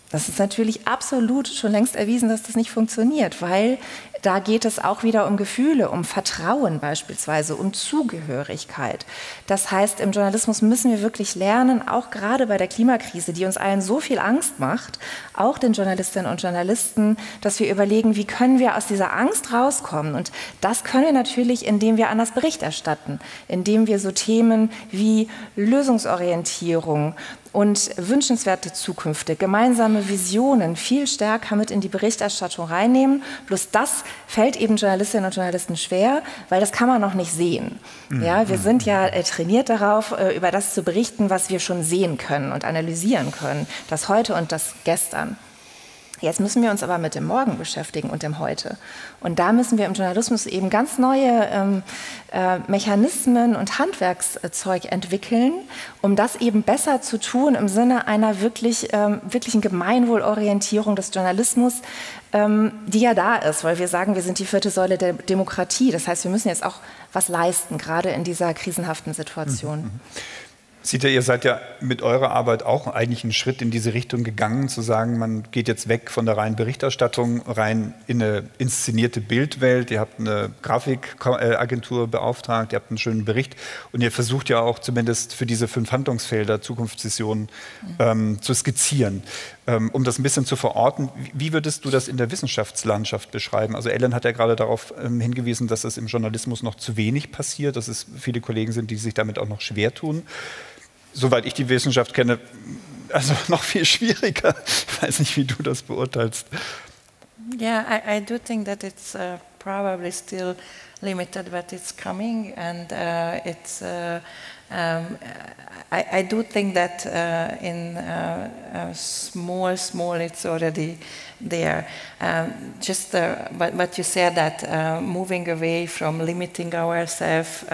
Das ist natürlich absolut schon längst erwiesen, dass das nicht funktioniert, weil Da geht es auch wieder um Gefühle, um Vertrauen beispielsweise, um Zugehörigkeit. Das heißt, im Journalismus müssen wir wirklich lernen, auch gerade bei der Klimakrise, die uns allen so viel Angst macht, auch den Journalistinnen und Journalisten, dass wir überlegen, wie können wir aus dieser Angst rauskommen. Und das können wir natürlich, indem wir anders Bericht erstatten, indem wir so Themen wie Lösungsorientierung und wünschenswerte Zukünfte, gemeinsame Visionen viel stärker mit in die Berichterstattung reinnehmen. Bloß das fällt eben Journalistinnen und Journalisten schwer, weil das kann man noch nicht sehen. Ja, wir sind ja trainiert darauf, über das zu berichten, was wir schon sehen können und analysieren können, das Heute und das Gestern. Jetzt müssen wir uns aber mit dem Morgen beschäftigen und dem Heute. Und da müssen wir im Journalismus eben ganz neue Mechanismen und Handwerkszeug entwickeln, um das eben besser zu tun im Sinne einer wirklichen Gemeinwohlorientierung des Journalismus, die ja da ist, weil wir sagen, wir sind die 4. Säule der Demokratie. Das heißt, wir müssen jetzt auch was leisten, gerade in dieser krisenhaften Situation. Sieht ihr seid ja mit eurer Arbeit auch eigentlich einen Schritt in diese Richtung gegangen, zu sagen, man geht jetzt weg von der reinen Berichterstattung rein in eine inszenierte Bildwelt. Ihr habt eine Grafikagentur beauftragt, ihr habt einen schönen Bericht und ihr versucht ja auch zumindest für diese 5 Handlungsfelder, Zukunftsvisionen zu skizzieren. Um das ein bisschen zu verorten, wie würdest du das in der Wissenschaftslandschaft beschreiben? Also Ellen hat ja gerade darauf hingewiesen, dass es im Journalismus noch zu wenig passiert, dass es viele Kollegen sind, die sich damit auch noch schwer tun. Soweit ich die Wissenschaft kenne, also noch viel schwieriger. Ich weiß nicht, wie du das beurteilst. Yeah, I do think that it's probably still limited, but it's coming, and I do think that in small, it's already there. But you said that moving away from limiting ourselves,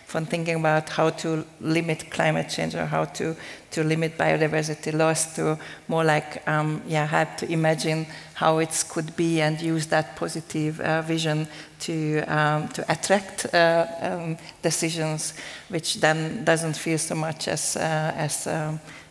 from thinking about how to limit climate change or how to limit biodiversity loss, to more like help to imagine how it could be and use that positive vision to attract decisions, which then doesn't feel so much as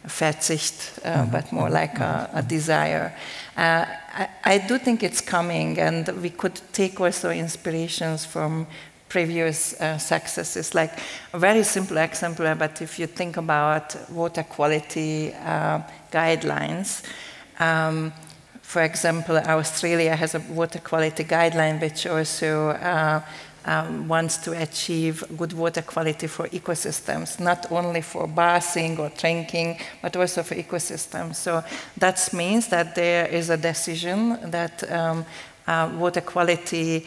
Verzicht, but more like a desire. I do think it's coming, and we could take also inspirations from previous successes. Like a very simple example, but if you think about water quality guidelines, for example, Australia has a water quality guideline which also wants to achieve good water quality for ecosystems, not only for bathing or drinking, but also for ecosystems. So that means that there is a decision that water quality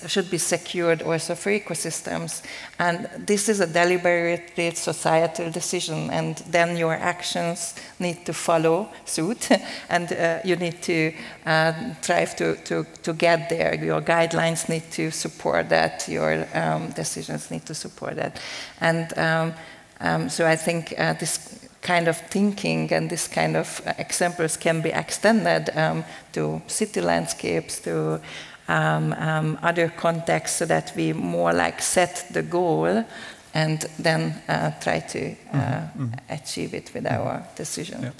should be secured also for ecosystems. And this is a deliberate societal decision, and then your actions need to follow suit, and you need to strive to get there. Your guidelines need to support that, your decisions need to support that. And so I think this kind of thinking and this kind of examples can be extended to city landscapes, to other contexts, so that we more like set the goal and then try to achieve it with our decision. Ja.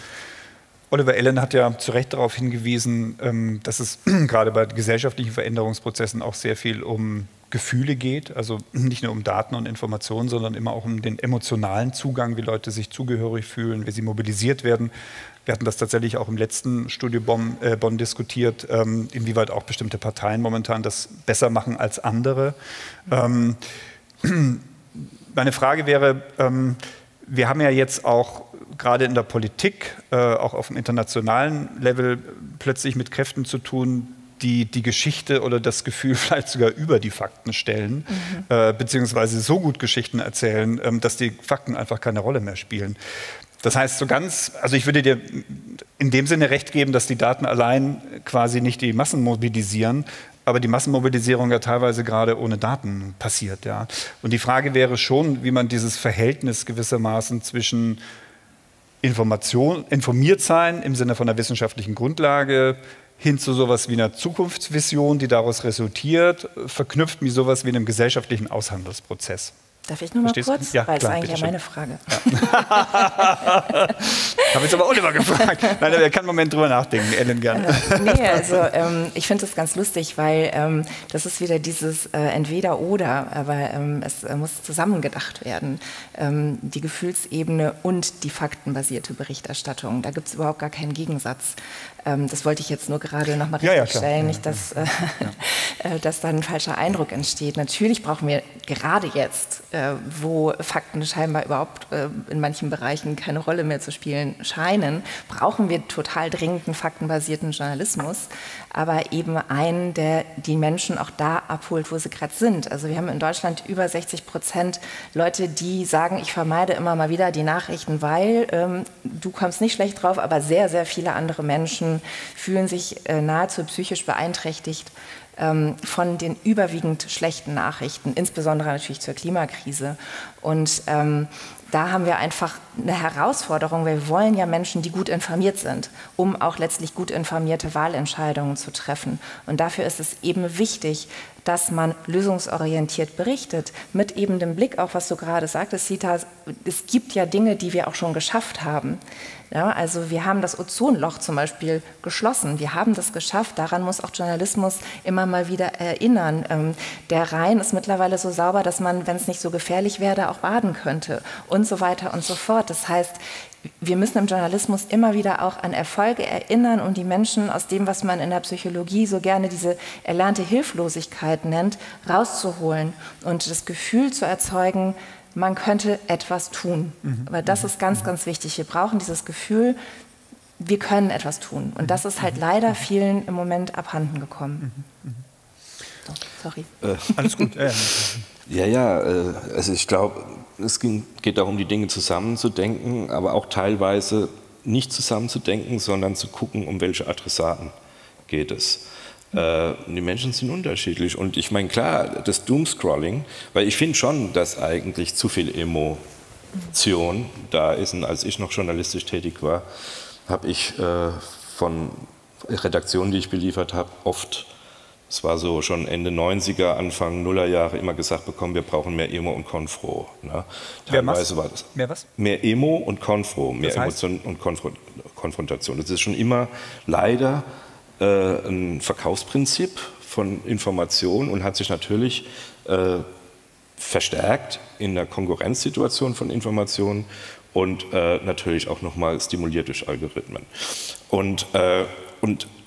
Oliver, Ellen hat ja zu Recht darauf hingewiesen, dass es gerade bei gesellschaftlichen Veränderungsprozessen auch sehr viel um Gefühle geht, also nicht nur um Daten und Informationen, sondern immer auch um den emotionalen Zugang, wie Leute sich zugehörig fühlen, wie sie mobilisiert werden. Wir hatten das tatsächlich auch im letzten Studio Bonn diskutiert, inwieweit auch bestimmte Parteien momentan das besser machen als andere. Meine Frage wäre, wir haben ja jetzt auch gerade in der Politik, auch auf dem internationalen Level, plötzlich mit Kräften zu tun, die die Geschichte oder das Gefühl vielleicht sogar über die Fakten stellen, beziehungsweise so gut Geschichten erzählen, dass die Fakten einfach keine Rolle mehr spielen. Das heißt, also ich würde dir in dem Sinne recht geben, dass die Daten allein quasi nicht die Massen mobilisieren, aber die Massenmobilisierung ja teilweise gerade ohne Daten passiert. Ja. Und die Frage wäre schon, wie man dieses Verhältnis gewissermaßen zwischen informiert sein im Sinne von einer wissenschaftlichen Grundlage hin zu sowas wie einer Zukunftsvision, die daraus resultiert, verknüpft mit sowas wie einem gesellschaftlichen Aushandelsprozess. Darf ich noch mal kurz? Ja, weil es klar, eigentlich ja meine Frage. Ja. Habe jetzt aber Oliver gefragt. Nein, er kann einen Moment drüber nachdenken, Ellen gerne. Nee, also ich finde das ganz lustig, weil das ist wieder dieses Entweder-Oder, aber es muss zusammengedacht werden. Die Gefühlsebene und die faktenbasierte Berichterstattung. Da gibt es überhaupt gar keinen Gegensatz. Das wollte ich jetzt nur gerade noch mal richtig stellen, nicht, dass da ein falscher Eindruck entsteht. Natürlich brauchen wir gerade jetzt, wo Fakten scheinbar überhaupt in manchen Bereichen keine Rolle mehr zu spielen scheinen, brauchen wir total dringend einen faktenbasierten Journalismus, aber eben einen, der die Menschen auch da abholt, wo sie gerade sind. Also wir haben in Deutschland über 60% Leute, die sagen, ich vermeide immer mal wieder die Nachrichten, weil du kommst nicht schlecht drauf, aber sehr, sehr viele andere Menschen fühlen sich nahezu psychisch beeinträchtigt von den überwiegend schlechten Nachrichten, insbesondere natürlich zur Klimakrise. Und da haben wir einfach eine Herausforderung, weil wir wollen ja Menschen, die gut informiert sind, um auch letztlich gut informierte Wahlentscheidungen zu treffen. Und dafür ist es eben wichtig, dass man lösungsorientiert berichtet, mit eben dem Blick auf, was du gerade sagtest, Sita, es gibt ja Dinge, die wir auch schon geschafft haben. Ja, also wir haben das Ozonloch zum Beispiel geschlossen. Wir haben das geschafft. Daran muss auch Journalismus immer mal wieder erinnern. Der Rhein ist mittlerweile so sauber, dass man, wenn es nicht so gefährlich wäre, da auch baden könnte und so weiter und so fort. Das heißt, wir müssen im Journalismus immer wieder auch an Erfolge erinnern und die Menschen aus dem, was man in der Psychologie so gerne diese erlernte Hilflosigkeit nennt, rauszuholen und das Gefühl zu erzeugen, man könnte etwas tun. Aber das ist ganz, ganz wichtig. Wir brauchen dieses Gefühl, wir können etwas tun. Und das ist halt leider vielen im Moment abhanden gekommen. So, sorry. Alles gut. Also ich glaube, es geht darum, die Dinge zusammenzudenken, aber auch teilweise nicht zusammenzudenken, sondern zu gucken, um welche Adressaten geht es. Die Menschen sind unterschiedlich und ich meine, klar, das Doomscrolling, weil ich finde schon, dass eigentlich zu viel Emotion da ist. Und als ich noch journalistisch tätig war, habe ich von Redaktionen, die ich beliefert habe, oft, es war so schon Ende 90er, Anfang Nullerjahre, immer gesagt bekommen, wir brauchen mehr Emo und Konfro. Ne? Teilweise war das mehr was? Mehr Emo und Konfro, mehr Emotion und Konfrontation. Das ist schon immer leider ein Verkaufsprinzip von Information und hat sich natürlich verstärkt in der Konkurrenzsituation von Informationen und natürlich auch nochmal stimuliert durch Algorithmen. Und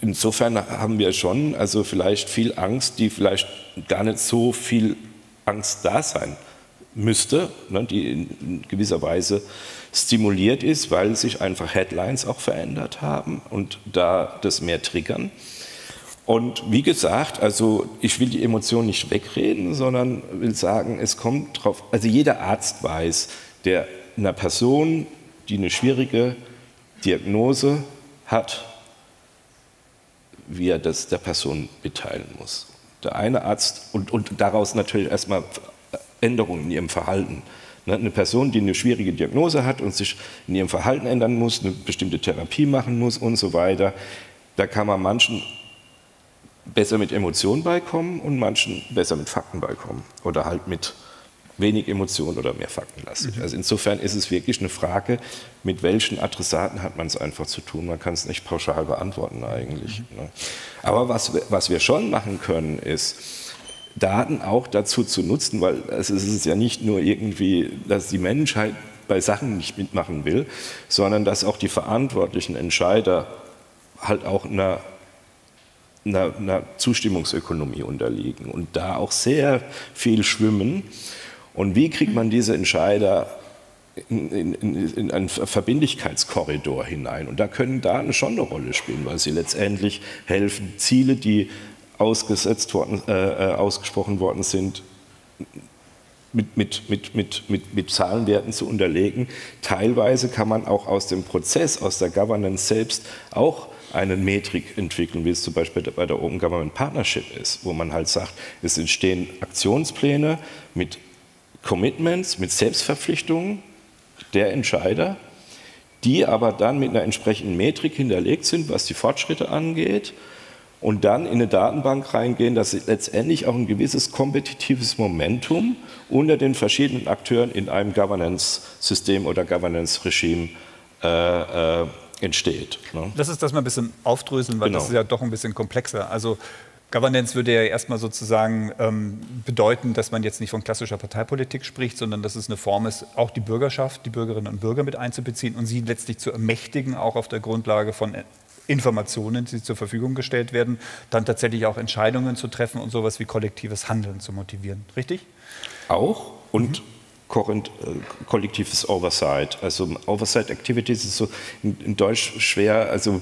insofern haben wir schon also vielleicht viel Angst, die vielleicht gar nicht so viel Angst da sein müsste, ne, die in gewisser Weise stimuliert ist, weil sich einfach Headlines auch verändert haben und da das mehr triggern. Und wie gesagt, also ich will die Emotionen nicht wegreden, sondern will sagen, es kommt drauf, also jeder Arzt weiß, der einer Person, die eine schwierige Diagnose hat, wie er das der Person mitteilen muss. Der eine Arzt und daraus natürlich erstmal Änderungen in ihrem Verhalten. Eine Person, die eine schwierige Diagnose hat und sich in ihrem Verhalten ändern muss, eine bestimmte Therapie machen muss und so weiter, da kann man manchen besser mit Emotionen beikommen und manchen besser mit Fakten beikommen oder halt mit wenig Emotionen oder mehr faktenlastig. Also insofern ist es wirklich eine Frage, mit welchen Adressaten hat man es einfach zu tun. Man kann es nicht pauschal beantworten eigentlich. Aber was wir schon machen können, ist, Daten auch dazu zu nutzen, weil es ist ja nicht nur irgendwie, dass die Menschheit bei Sachen nicht mitmachen will, sondern dass auch die verantwortlichen Entscheider halt auch einer Zustimmungsökonomie unterliegen und da auch sehr viel schwimmen. Und wie kriegt man diese Entscheider in einen Verbindlichkeitskorridor hinein? Und da können Daten schon eine Rolle spielen, weil sie letztendlich helfen, Ziele, die ausgesprochen worden sind, mit Zahlenwerten zu unterlegen. Teilweise kann man auch aus dem Prozess, aus der Governance selbst auch eine Metrik entwickeln, wie es zum Beispiel bei der Open Government Partnership ist, wo man halt sagt, es entstehen Aktionspläne mit Commitments, mit Selbstverpflichtungen der Entscheider, die aber dann mit einer entsprechenden Metrik hinterlegt sind, was die Fortschritte angeht. und dann in eine Datenbank reingehen, dass sie letztendlich auch ein gewisses kompetitives Momentum unter den verschiedenen Akteuren in einem Governance-System oder Governance-Regime entsteht. Ne? Lass uns das mal ein bisschen aufdröseln, weil das ist ja doch ein bisschen komplexer. Also Governance würde ja erstmal sozusagen bedeuten, dass man jetzt nicht von klassischer Parteipolitik spricht, sondern dass es eine Form ist, auch die Bürgerschaft, die Bürgerinnen und Bürger mit einzubeziehen und sie letztlich zu ermächtigen, auch auf der Grundlage von Informationen, die zur Verfügung gestellt werden, dann tatsächlich auch Entscheidungen zu treffen und sowas wie kollektives Handeln zu motivieren. Richtig? Auch und kollektives Oversight. Also Oversight Activities ist so in Deutsch schwer, also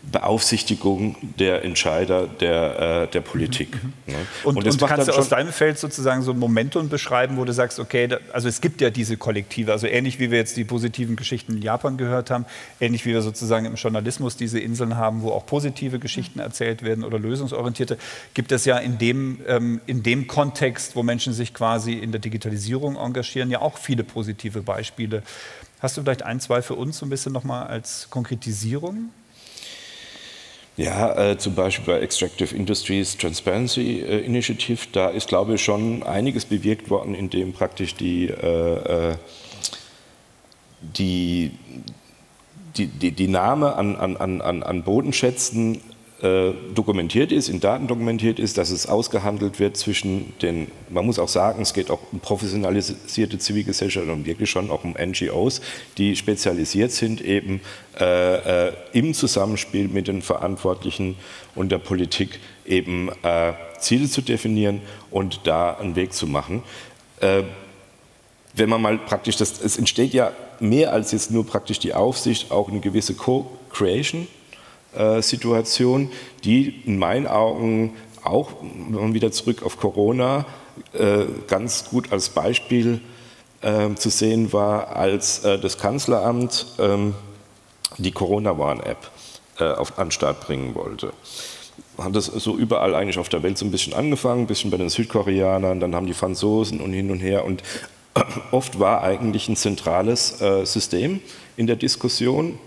Beaufsichtigung der Entscheider der Politik. Ne? Und kannst du aus deinem Feld sozusagen so ein Momentum beschreiben, wo du sagst, okay, also es gibt ja diese Kollektive, also ähnlich wie wir jetzt die positiven Geschichten in Japan gehört haben, ähnlich wie wir sozusagen im Journalismus diese Inseln haben, wo auch positive Geschichten erzählt werden oder lösungsorientierte, gibt es ja in dem Kontext, wo Menschen sich quasi in der Digitalisierung engagieren, ja auch viele positive Beispiele. Hast du vielleicht ein, zwei für uns so ein bisschen nochmal als Konkretisierung? Ja, zum Beispiel bei Extractive Industries Transparency Initiative, da ist, glaube ich, schon einiges bewirkt worden, indem praktisch die Nahme an Bodenschätzen dokumentiert ist, in Daten dokumentiert ist, dass es ausgehandelt wird zwischen den, man muss auch sagen, es geht auch um professionalisierte Zivilgesellschaft und wirklich schon auch um NGOs, die spezialisiert sind eben im Zusammenspiel mit den Verantwortlichen und der Politik eben Ziele zu definieren und da einen Weg zu machen. Wenn man mal praktisch, es entsteht ja mehr als jetzt nur praktisch die Aufsicht, auch eine gewisse Co-Creation Situation, die in meinen Augen auch, wenn man wieder zurück auf Corona, ganz gut als Beispiel zu sehen war, als das Kanzleramt die Corona-Warn-App an den Start bringen wollte. Hat das so überall eigentlich auf der Welt so ein bisschen angefangen, ein bisschen bei den Südkoreanern, dann haben die Franzosen und hin und her und oft war eigentlich ein zentrales System in der Diskussion.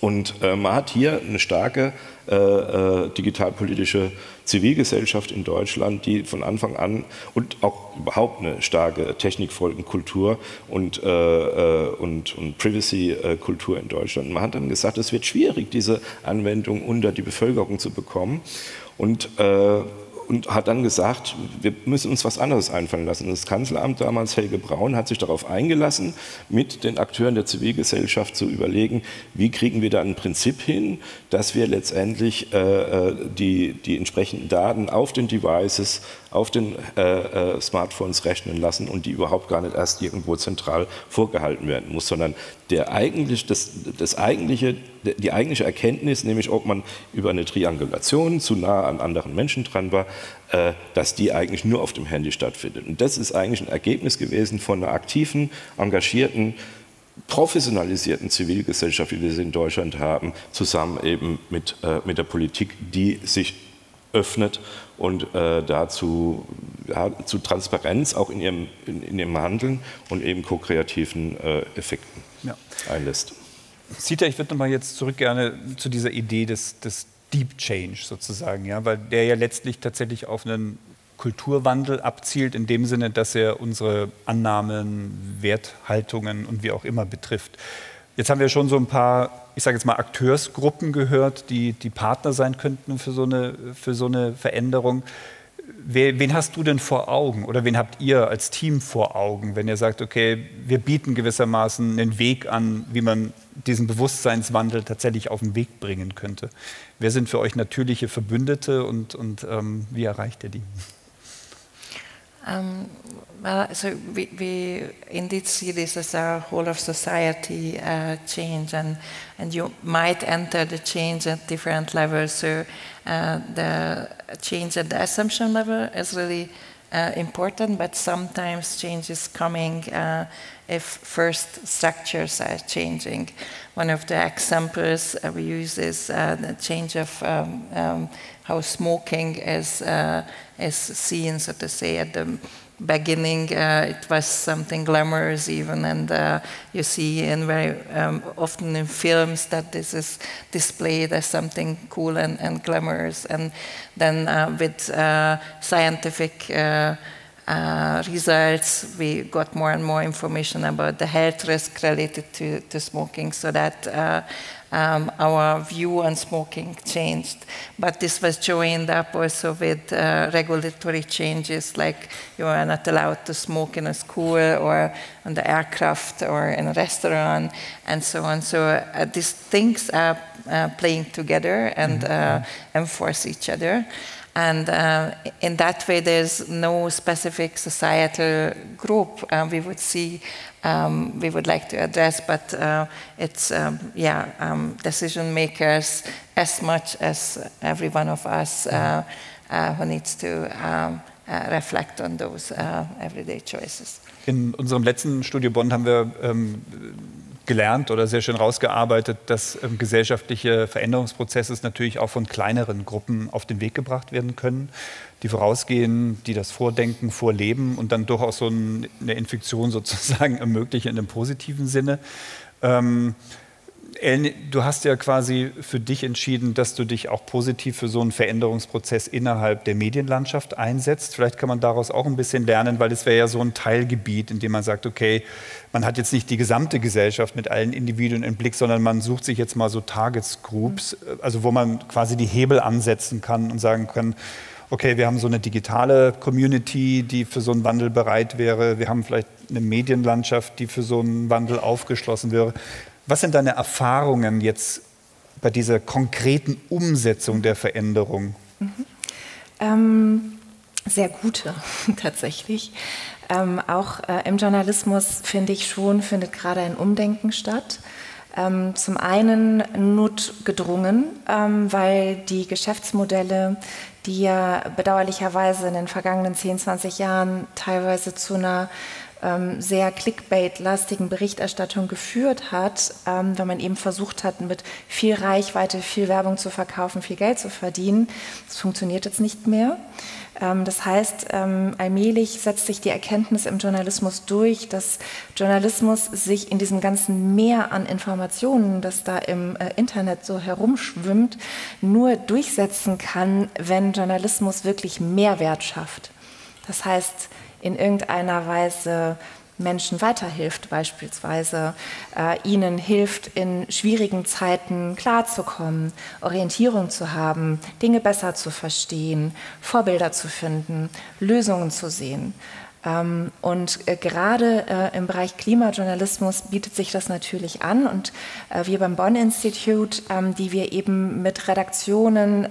Und man hat hier eine starke digitalpolitische Zivilgesellschaft in Deutschland, die von Anfang an und auch überhaupt eine starke Technikfolgenkultur und Privacy-Kultur in Deutschland. Und man hat dann gesagt, es wird schwierig, diese Anwendung unter die Bevölkerung zu bekommen. Und hat dann gesagt, wir müssen uns was anderes einfallen lassen. Das Kanzleramt damals, Helge Braun, hat sich darauf eingelassen, mit den Akteuren der Zivilgesellschaft zu überlegen, wie kriegen wir da ein Prinzip hin, dass wir letztendlich die entsprechenden Daten auf den Devices, auf den Smartphones rechnen lassen und die überhaupt gar nicht erst irgendwo zentral vorgehalten werden muss, sondern die eigentliche Erkenntnis, nämlich ob man über eine Triangulation zu nah an anderen Menschen dran war, dass die eigentlich nur auf dem Handy stattfindet. Und das ist eigentlich ein Ergebnis gewesen von einer aktiven, engagierten, professionalisierten Zivilgesellschaft, wie wir sie in Deutschland haben, zusammen eben mit der Politik, die sich öffnet und dazu zu Transparenz auch in ihrem Handeln und eben ko-kreativen Effekten einlässt. Sita, ich würde nochmal jetzt zurück gerne zu dieser Idee des Deep Change sozusagen, ja, weil der ja letztlich tatsächlich auf einen Kulturwandel abzielt, in dem Sinne, dass er unsere Annahmen, Werthaltungen und wie auch immer betrifft. Jetzt haben wir schon so ein paar, ich sage jetzt mal, Akteursgruppen gehört, die Partner sein könnten für so eine Veränderung. Wen hast du denn vor Augen oder wen habt ihr als Team vor Augen, wenn ihr sagt, okay, wir bieten gewissermaßen einen Weg an, wie man diesen Bewusstseinswandel tatsächlich auf den Weg bringen könnte? Wer sind für euch natürliche Verbündete und wie erreicht ihr die? Well, so we indeed see this as a whole of society change, and you might enter the change at different levels. So the change at the assumption level is really important, but sometimes change is coming if first structures are changing. One of the examples we use is the change of how smoking is seen, so to say, at the beginning, it was something glamorous even, and you see in very often in films that this is displayed as something cool and glamorous, and then with scientific results, we got more and more information about the health risk related to smoking, so that our view on smoking changed. But this was joined up also with regulatory changes, like you are not allowed to smoke in a school or on the aircraft or in a restaurant and so on. So these things are playing together and enforce each other. And in that way, there's no specific societal group we would see, we would like to address, but it's, decision makers as much as every one of us who needs to reflect on those everyday choices. In unserem letzten Studio Bonn haben wir gelernt oder sehr schön rausgearbeitet, dass gesellschaftliche Veränderungsprozesse natürlich auch von kleineren Gruppen auf den Weg gebracht werden können, die vorausgehen, die das Vordenken, Vorleben und dann durchaus so eine Infektion sozusagen ermöglichen in einem positiven Sinne. Ellen, du hast ja quasi für dich entschieden, dass du dich auch positiv für so einen Veränderungsprozess innerhalb der Medienlandschaft einsetzt. Vielleicht kann man daraus auch ein bisschen lernen, weil es wäre ja so ein Teilgebiet, in dem man sagt, okay, man hat jetzt nicht die gesamte Gesellschaft mit allen Individuen im Blick, sondern man sucht sich jetzt mal so Target-Groups, also wo man quasi die Hebel ansetzen kann und sagen kann, okay, wir haben so eine digitale Community, die für so einen Wandel bereit wäre. Wir haben vielleicht eine Medienlandschaft, die für so einen Wandel aufgeschlossen wäre. Was sind deine Erfahrungen jetzt bei dieser konkreten Umsetzung der Veränderung? Sehr gute, tatsächlich. Auch im Journalismus, finde ich schon, findet gerade ein Umdenken statt. Zum einen notgedrungen, weil die Geschäftsmodelle, die ja bedauerlicherweise in den vergangenen 10, 20 Jahren teilweise zu einer sehr clickbait-lastigen Berichterstattung geführt hat, weil man eben versucht hat, mit viel Reichweite, viel Werbung zu verkaufen, viel Geld zu verdienen. Das funktioniert jetzt nicht mehr. Das heißt, allmählich setzt sich die Erkenntnis im Journalismus durch, dass Journalismus sich in diesem ganzen Meer an Informationen, das da im Internet so herumschwimmt, nur durchsetzen kann, wenn Journalismus wirklich Mehrwert schafft. Das heißt, in irgendeiner Weise Menschen weiterhilft, beispielsweise ihnen hilft, in schwierigen Zeiten klarzukommen, Orientierung zu haben, Dinge besser zu verstehen, Vorbilder zu finden, Lösungen zu sehen. Und gerade im Bereich Klimajournalismus bietet sich das natürlich an, und wir beim Bonn-Institut, die wir eben mit Redaktionen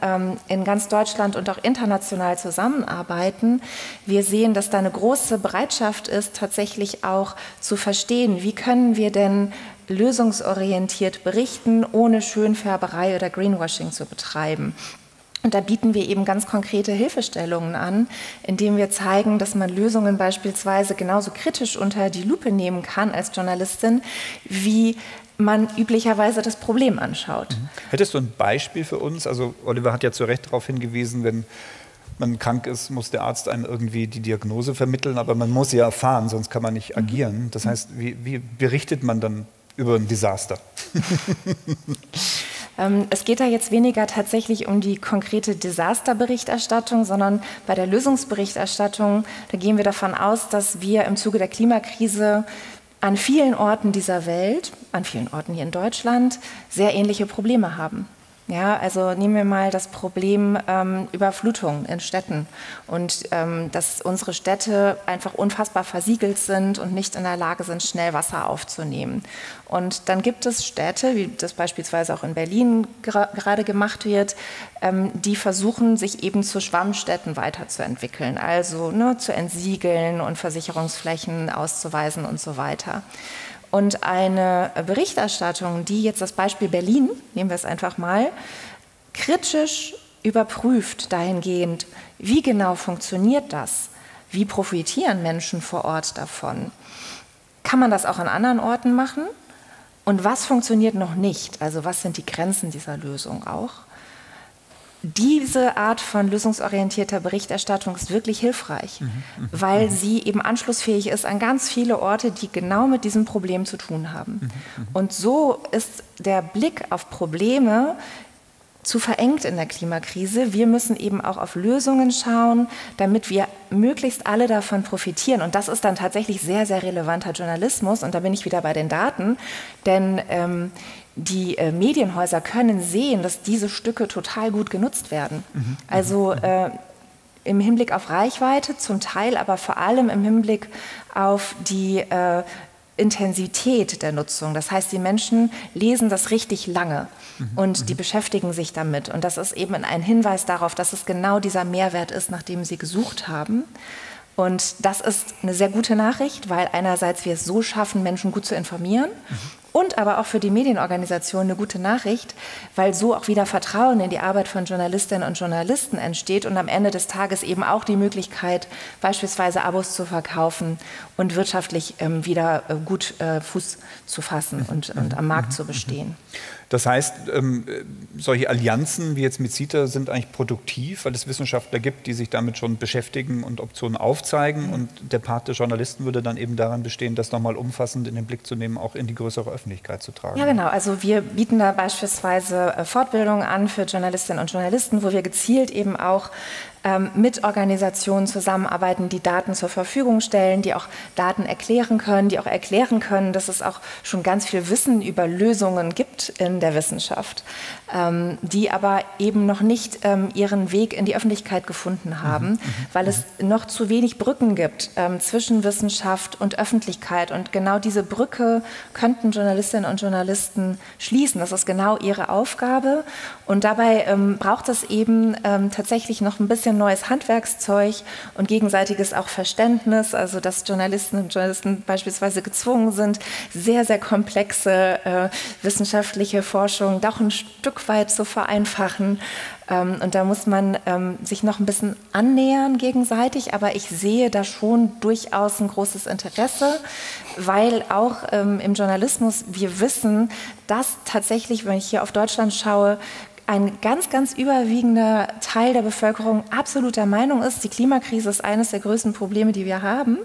in ganz Deutschland und auch international zusammenarbeiten, wir sehen, dass da eine große Bereitschaft ist, tatsächlich auch zu verstehen, wie können wir denn lösungsorientiert berichten, ohne Schönfärberei oder Greenwashing zu betreiben. Und da bieten wir eben ganz konkrete Hilfestellungen an, indem wir zeigen, dass man Lösungen beispielsweise genauso kritisch unter die Lupe nehmen kann als Journalistin, wie man üblicherweise das Problem anschaut. Hättest du ein Beispiel für uns? Also Oliver hat ja zu Recht darauf hingewiesen, wenn man krank ist, muss der Arzt einem irgendwie die Diagnose vermitteln, aber man muss sie ja erfahren, sonst kann man nicht agieren. Das heißt, wie berichtet man dann über ein Desaster? Es geht da jetzt weniger tatsächlich um die konkrete Desasterberichterstattung, sondern bei der Lösungsberichterstattung, da gehen wir davon aus, dass wir im Zuge der Klimakrise an vielen Orten dieser Welt, an vielen Orten hier in Deutschland, sehr ähnliche Probleme haben. Ja, also nehmen wir mal das Problem Überflutung in Städten und dass unsere Städte einfach unfassbar versiegelt sind und nicht in der Lage sind, schnell Wasser aufzunehmen. Und dann gibt es Städte, wie das beispielsweise auch in Berlin gerade gemacht wird, die versuchen, sich eben zu Schwammstädten weiterzuentwickeln, also zu entsiegeln und Versicherungsflächen auszuweisen und so weiter. Und eine Berichterstattung, die jetzt das Beispiel Berlin, nehmen wir es einfach mal, kritisch überprüft dahingehend, wie genau funktioniert das? Wie profitieren Menschen vor Ort davon? Kann man das auch an anderen Orten machen? Und was funktioniert noch nicht? Also was sind die Grenzen dieser Lösung auch? diese Art von lösungsorientierter Berichterstattung ist wirklich hilfreich, weil sie eben anschlussfähig ist an ganz viele Orte, die genau mit diesem Problem zu tun haben. Und so ist der Blick auf Probleme zu verengt in der Klimakrise. Wir müssen eben auch auf Lösungen schauen, damit wir möglichst alle davon profitieren. Und das ist dann tatsächlich sehr, sehr relevanter Journalismus. Und da bin ich wieder bei den Daten, denn die Medienhäuser können sehen, dass diese Stücke total gut genutzt werden. Also im Hinblick auf Reichweite zum Teil, aber vor allem im Hinblick auf die Intensität der Nutzung. Das heißt, die Menschen lesen das richtig lange und die beschäftigen sich damit. Und das ist eben ein Hinweis darauf, dass es genau dieser Mehrwert ist, nach dem sie gesucht haben. Und das ist eine sehr gute Nachricht, weil einerseits wir es so schaffen, Menschen gut zu informieren und aber auch für die Medienorganisation eine gute Nachricht, weil so auch wieder Vertrauen in die Arbeit von Journalistinnen und Journalisten entsteht und am Ende des Tages eben auch die Möglichkeit, beispielsweise Abos zu verkaufen und wirtschaftlich wieder gut Fuß zu fassen und am Markt zu bestehen. Das heißt, solche Allianzen wie jetzt mit CITA sind eigentlich produktiv, weil es Wissenschaftler gibt, die sich damit schon beschäftigen und Optionen aufzeigen. Und der Part der Journalisten würde dann eben daran bestehen, das nochmal umfassend in den Blick zu nehmen, auch in die größere Öffentlichkeit zu tragen. Ja, genau. Also wir bieten da beispielsweise Fortbildungen an für Journalistinnen und Journalisten, wo wir gezielt eben auch mit Organisationen zusammenarbeiten, die Daten zur Verfügung stellen, die auch Daten erklären können, die auch erklären können, dass es auch schon ganz viel Wissen über Lösungen gibt in der Wissenschaft, die aber eben noch nicht ihren Weg in die Öffentlichkeit gefunden haben, weil es noch zu wenig Brücken gibt zwischen Wissenschaft und Öffentlichkeit. Und genau diese Brücke könnten Journalistinnen und Journalisten schließen. Das ist genau ihre Aufgabe. Und dabei braucht es eben tatsächlich noch ein bisschen neues Handwerkszeug und gegenseitiges auch Verständnis, also dass Journalistinnen und Journalisten beispielsweise gezwungen sind, sehr, sehr komplexe wissenschaftliche Forschung doch ein Stück weit zu vereinfachen. Und da muss man sich noch ein bisschen annähern gegenseitig, aber ich sehe da schon durchaus ein großes Interesse, weil auch im Journalismus wir wissen, dass tatsächlich, wenn ich hier auf Deutschland schaue, ein ganz, ganz überwiegender Teil der Bevölkerung absolut der Meinung ist, die Klimakrise ist eines der größten Probleme, die wir haben.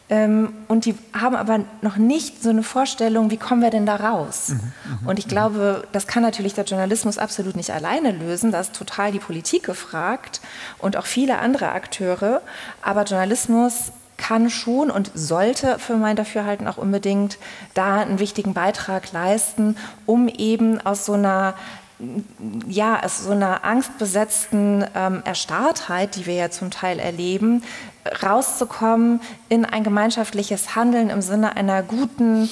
Und die haben aber noch nicht so eine Vorstellung, wie kommen wir denn da raus? Und ich glaube, das kann natürlich der Journalismus absolut nicht alleine lösen. Da ist total die Politik gefragt und auch viele andere Akteure. Aber Journalismus kann schon und sollte für mein Dafürhalten auch unbedingt da einen wichtigen Beitrag leisten, um eben aus so einer angstbesetzten Erstarrtheit, die wir ja zum Teil erleben, rauszukommen in ein gemeinschaftliches Handeln im Sinne einer guten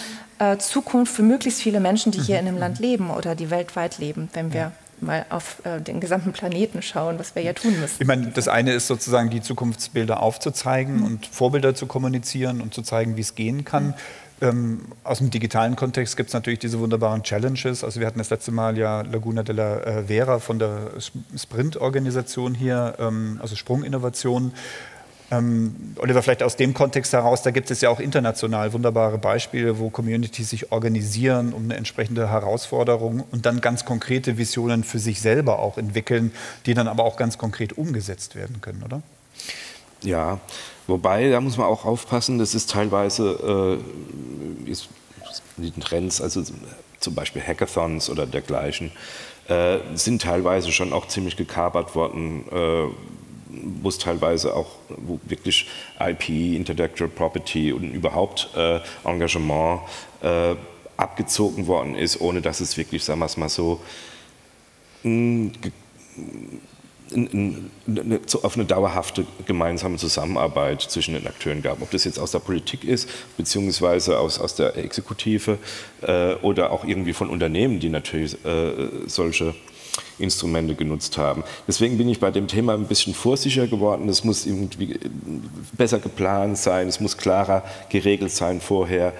Zukunft für möglichst viele Menschen, die hier in dem Land leben oder die weltweit leben, wenn wir mal auf den gesamten Planeten schauen, was wir ja tun müssen. Ich meine, das eine ist sozusagen, die Zukunftsbilder aufzuzeigen und Vorbilder zu kommunizieren und zu zeigen, wie es gehen kann. Aus dem digitalen Kontext gibt es natürlich diese wunderbaren Challenges. Also wir hatten das letzte Mal ja Laguna de la Vera von der Sprint-Organisation hier, also Sprunginnovation. Oliver, vielleicht aus dem Kontext heraus, da gibt es ja auch international wunderbare Beispiele, wo Communities sich organisieren, um eine entsprechende Herausforderung und dann ganz konkrete Visionen für sich selber auch entwickeln, die dann aber auch ganz konkret umgesetzt werden können, oder? Ja, wobei, da muss man auch aufpassen, das ist teilweise die Trends, also zum Beispiel Hackathons oder dergleichen, sind teilweise schon auch ziemlich gekapert worden, wo es teilweise auch wo wirklich IP, Intellectual Property und überhaupt Engagement abgezogen worden ist, ohne dass es wirklich, sagen wir es mal so, auf eine dauerhafte gemeinsame Zusammenarbeit zwischen den Akteuren gab. Ob das jetzt aus der Politik ist, beziehungsweise aus der Exekutive oder auch irgendwie von Unternehmen, die natürlich solche Instrumente genutzt haben. Deswegen bin ich bei dem Thema ein bisschen vorsichtiger geworden. Es muss irgendwie besser geplant sein, es muss klarer geregelt sein vorher,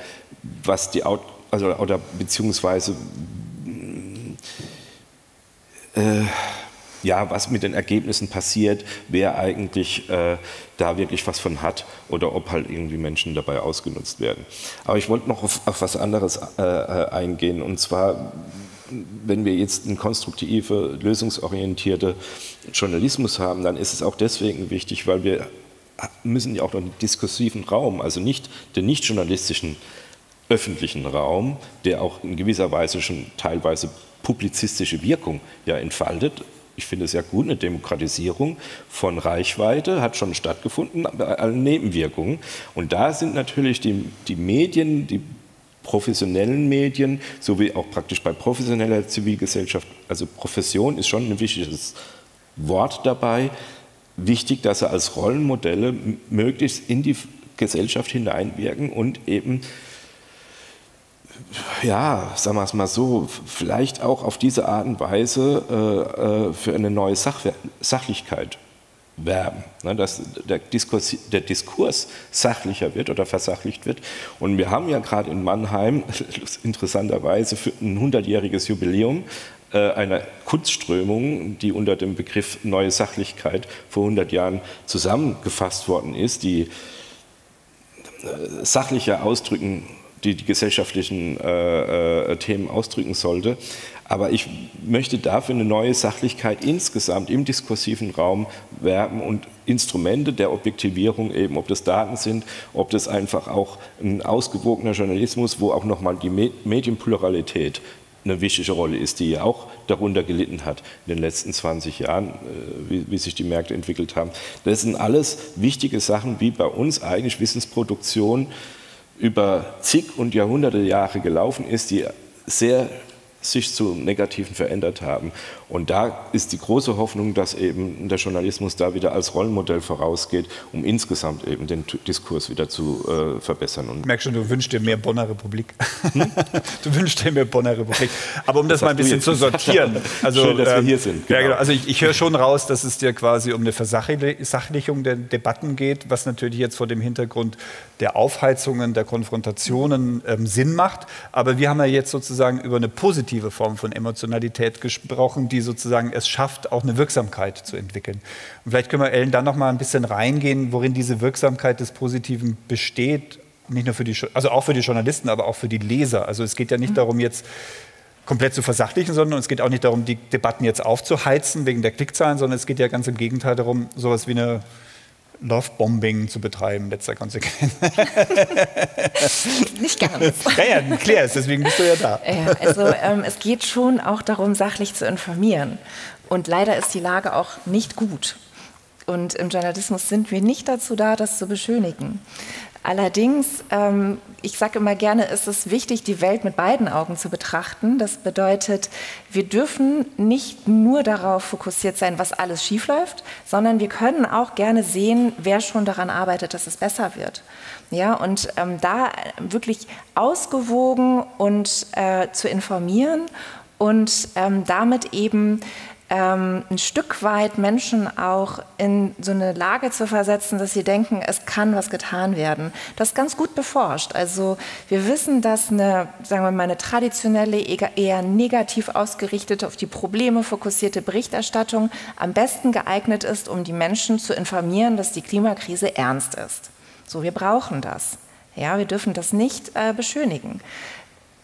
was die oder beziehungsweise was mit den Ergebnissen passiert, wer eigentlich da wirklich was von hat oder ob halt irgendwie Menschen dabei ausgenutzt werden. Aber ich wollte noch auf was anderes eingehen, und zwar wenn wir jetzt einen konstruktive, lösungsorientierte Journalismus haben, dann ist es auch deswegen wichtig, weil wir müssen ja auch noch einen diskursiven Raum, also nicht den nicht-journalistischen öffentlichen Raum, der auch in gewisser Weise schon teilweise publizistische Wirkung ja entfaltet. Ich finde es ja gut, eine Demokratisierung von Reichweite hat schon stattgefunden, bei allen Nebenwirkungen. Und da sind natürlich die Medien, die professionellen Medien, sowie auch praktisch bei professioneller Zivilgesellschaft, also Profession ist schon ein wichtiges Wort dabei, wichtig, dass sie als Rollenmodelle möglichst in die Gesellschaft hineinwirken und eben, ja, sagen wir es mal so, vielleicht auch auf diese Art und Weise für eine neue Sachlichkeit werben, ne, dass der Diskurs sachlicher wird oder versachlicht wird. Und wir haben ja gerade in Mannheim interessanterweise für ein 100-jähriges Jubiläum einer Kunstströmung, die unter dem Begriff Neue Sachlichkeit vor 100 Jahren zusammengefasst worden ist, die sachlicher ausdrücken, die gesellschaftlichen Themen ausdrücken sollte. Aber ich möchte dafür eine neue Sachlichkeit insgesamt im diskursiven Raum werben und Instrumente der Objektivierung eben, ob das Daten sind, ob das einfach auch ein ausgewogener Journalismus, wo auch nochmal die Medienpluralität eine wichtige Rolle ist, die ja auch darunter gelitten hat in den letzten 20 Jahren, wie sich die Märkte entwickelt haben. Das sind alles wichtige Sachen, wie bei uns eigentlich Wissensproduktion über zig und Jahrhunderte Jahre gelaufen ist, die sehr sich zu Negativen verändert haben. Und da ist die große Hoffnung, dass eben der Journalismus da wieder als Rollenmodell vorausgeht, um insgesamt eben den Diskurs wieder zu verbessern. Und ich merke schon, du wünschst dir mehr Bonner Republik. Du wünschst dir mehr Bonner Republik. Aber um das mal ein bisschen zu sortieren. Also, schön, dass wir hier sind. Genau. Ja, genau. Also ich höre schon raus, dass es dir quasi um eine Versachlichung der Debatten geht, was natürlich jetzt vor dem Hintergrund der Aufheizungen, der Konfrontationen Sinn macht. Aber wir haben ja jetzt sozusagen über eine positive Form von Emotionalität gesprochen, die sozusagen es schafft, auch eine Wirksamkeit zu entwickeln. Und vielleicht können wir, Ellen, da noch mal ein bisschen reingehen, worin diese Wirksamkeit des Positiven besteht, nicht nur für die, also auch für die Journalisten, aber auch für die Leser. Also es geht ja nicht darum, jetzt komplett zu versachlichen, sondern es geht auch nicht darum, die Debatten jetzt aufzuheizen wegen der Klickzahlen, sondern es geht ja ganz im Gegenteil darum, sowas wie eine Love-Bombing zu betreiben, letzter Konsequenz. Nicht ganz. Ja, klär es, deswegen bist du ja da. Ja, also es geht schon auch darum, sachlich zu informieren. Und leider ist die Lage auch nicht gut. Und im Journalismus sind wir nicht dazu da, das zu beschönigen. Allerdings, ich sage immer gerne, ist es wichtig, die Welt mit beiden Augen zu betrachten. Das bedeutet, wir dürfen nicht nur darauf fokussiert sein, was alles schiefläuft, sondern wir können auch gerne sehen, wer schon daran arbeitet, dass es besser wird. Ja, und da wirklich ausgewogen und zu informieren und damit eben ein Stück weit Menschen auch in so eine Lage zu versetzen, dass sie denken, es kann was getan werden. Das ist ganz gut beforscht. Also wir wissen, dass eine, sagen wir mal, eine traditionelle, eher negativ ausgerichtete, auf die Probleme fokussierte Berichterstattung am besten geeignet ist, um die Menschen zu informieren, dass die Klimakrise ernst ist. So, wir brauchen das. Ja, wir dürfen das nicht beschönigen.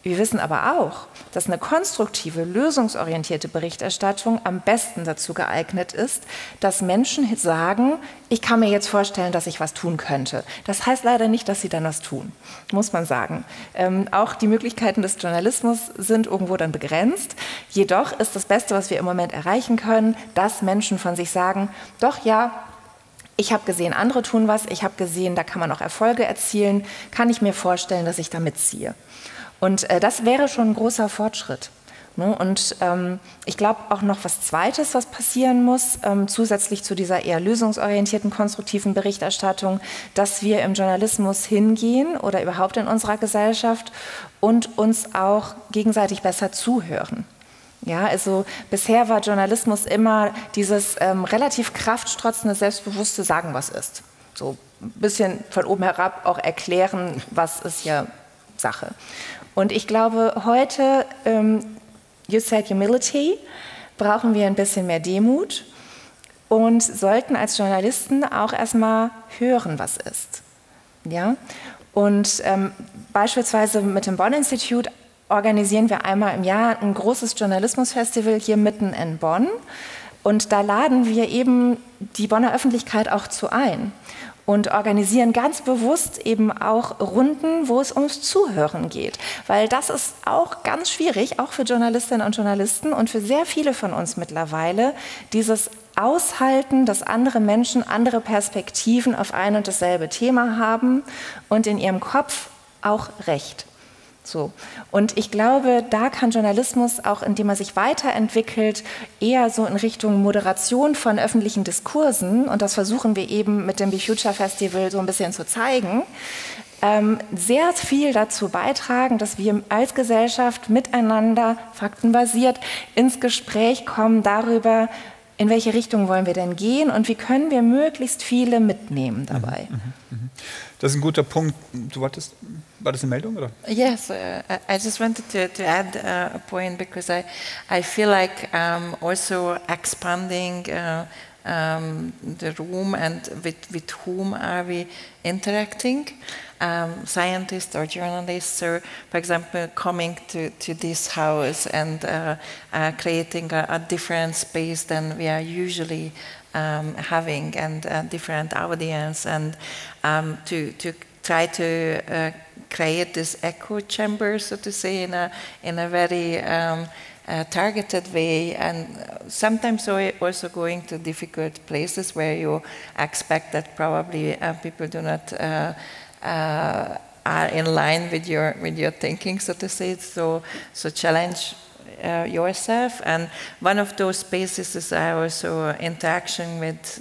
Wir wissen aber auch, dass eine konstruktive, lösungsorientierte Berichterstattung am besten dazu geeignet ist, dass Menschen sagen, ich kann mir jetzt vorstellen, dass ich was tun könnte. Das heißt leider nicht, dass sie dann was tun, muss man sagen. Auch die Möglichkeiten des Journalismus sind irgendwo dann begrenzt. Jedoch ist das Beste, was wir im Moment erreichen können, dass Menschen von sich sagen, doch ja, ich habe gesehen, andere tun was, ich habe gesehen, da kann man auch Erfolge erzielen, kann ich mir vorstellen, dass ich da mitziehe. Und das wäre schon ein großer Fortschritt. Ne? Und ich glaube auch noch was Zweites, was passieren muss, zusätzlich zu dieser eher lösungsorientierten, konstruktiven Berichterstattung, dass wir im Journalismus hingehen oder überhaupt in unserer Gesellschaft und uns auch gegenseitig besser zuhören. Ja, also bisher war Journalismus immer dieses relativ kraftstrotzende, selbstbewusste Sagen, was ist. So ein bisschen von oben herab auch erklären, was ist ja Sache. Und ich glaube, heute, you said humility, brauchen wir ein bisschen mehr Demut und sollten als Journalisten auch erstmal hören, was ist. Ja? Und beispielsweise mit dem Bonn Institut organisieren wir einmal im Jahr ein großes Journalismusfestival hier mitten in Bonn. Und da laden wir eben die Bonner Öffentlichkeit auch zu ein und organisieren ganz bewusst eben auch Runden, wo es ums Zuhören geht. Weil das ist auch ganz schwierig, auch für Journalistinnen und Journalisten und für sehr viele von uns mittlerweile, dieses Aushalten, dass andere Menschen andere Perspektiven auf ein und dasselbe Thema haben und in ihrem Kopf auch Recht. So. Und ich glaube, da kann Journalismus auch, indem er sich weiterentwickelt, eher so in Richtung Moderation von öffentlichen Diskursen, und das versuchen wir eben mit dem BeFuture Festival so ein bisschen zu zeigen, sehr viel dazu beitragen, dass wir als Gesellschaft miteinander, faktenbasiert, ins Gespräch kommen darüber, in welche Richtung wollen wir denn gehen und wie können wir möglichst viele mitnehmen dabei. Das ist ein guter Punkt. Du wolltest, war das eine Meldung, oder? Yes, I just wanted to add a point because I feel like also expanding the room and with whom are we interacting, scientists or journalists, so for example coming to this house and creating a different space than we are usually having, and a different audience, and to try to create this echo chamber, so to say, in a very targeted way, and sometimes also going to difficult places where you expect that probably people do not are in line with your thinking, so to say. So challenge yourself, and one of those spaces is also interaction with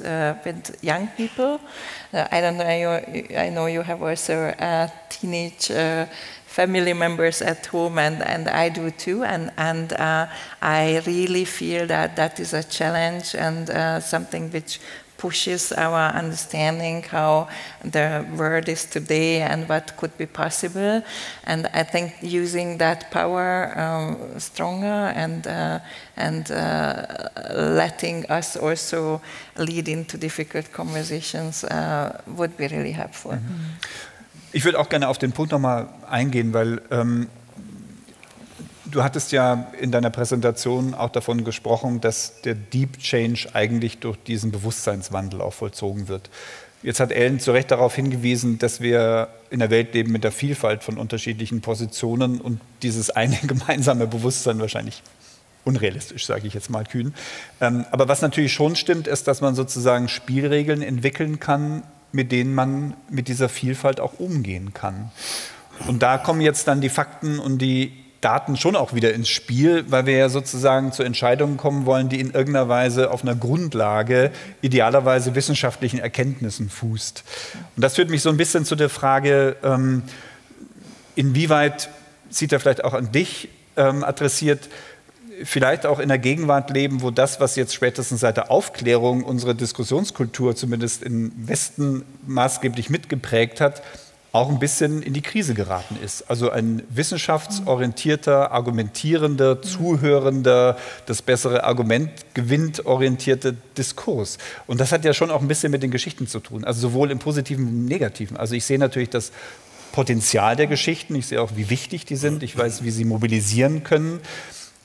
young people. I don't know. I know you have also teenage family members at home, and I do too. And I really feel that is a challenge and something which pushes our understanding how the world is today and what could be possible. And I think using that power stronger and letting us also lead into difficult conversations would be really helpful. Ich würde auch gerne auf den Punkt nochmal eingehen, weil du hattest ja in deiner Präsentation auch davon gesprochen, dass der Deep Change eigentlich durch diesen Bewusstseinswandel auch vollzogen wird. Jetzt hat Ellen zu Recht darauf hingewiesen, dass wir in der Welt leben mit der Vielfalt von unterschiedlichen Positionen und dieses eine gemeinsame Bewusstsein wahrscheinlich unrealistisch, sage ich jetzt mal kühn. Aber was natürlich schon stimmt, ist, dass man sozusagen Spielregeln entwickeln kann, mit denen man mit dieser Vielfalt auch umgehen kann. Und da kommen jetzt dann die Fakten und die Daten schon auch wieder ins Spiel, weil wir ja sozusagen zu Entscheidungen kommen wollen, die in irgendeiner Weise auf einer Grundlage, idealerweise wissenschaftlichen Erkenntnissen fußt. Und das führt mich so ein bisschen zu der Frage, inwieweit sieht er vielleicht auch an dich adressiert, vielleicht auch in der Gegenwart leben, wo das, was jetzt spätestens seit der Aufklärung unsere Diskussionskultur zumindest im Westen maßgeblich mitgeprägt hat, auch ein bisschen in die Krise geraten ist. Also ein wissenschaftsorientierter, argumentierender, zuhörender, das bessere Argument gewinnt orientierter Diskurs. Und das hat ja schon auch ein bisschen mit den Geschichten zu tun, also sowohl im Positiven wie im Negativen. Also ich sehe natürlich das Potenzial der Geschichten, ich sehe auch, wie wichtig die sind, ich weiß, wie sie mobilisieren können.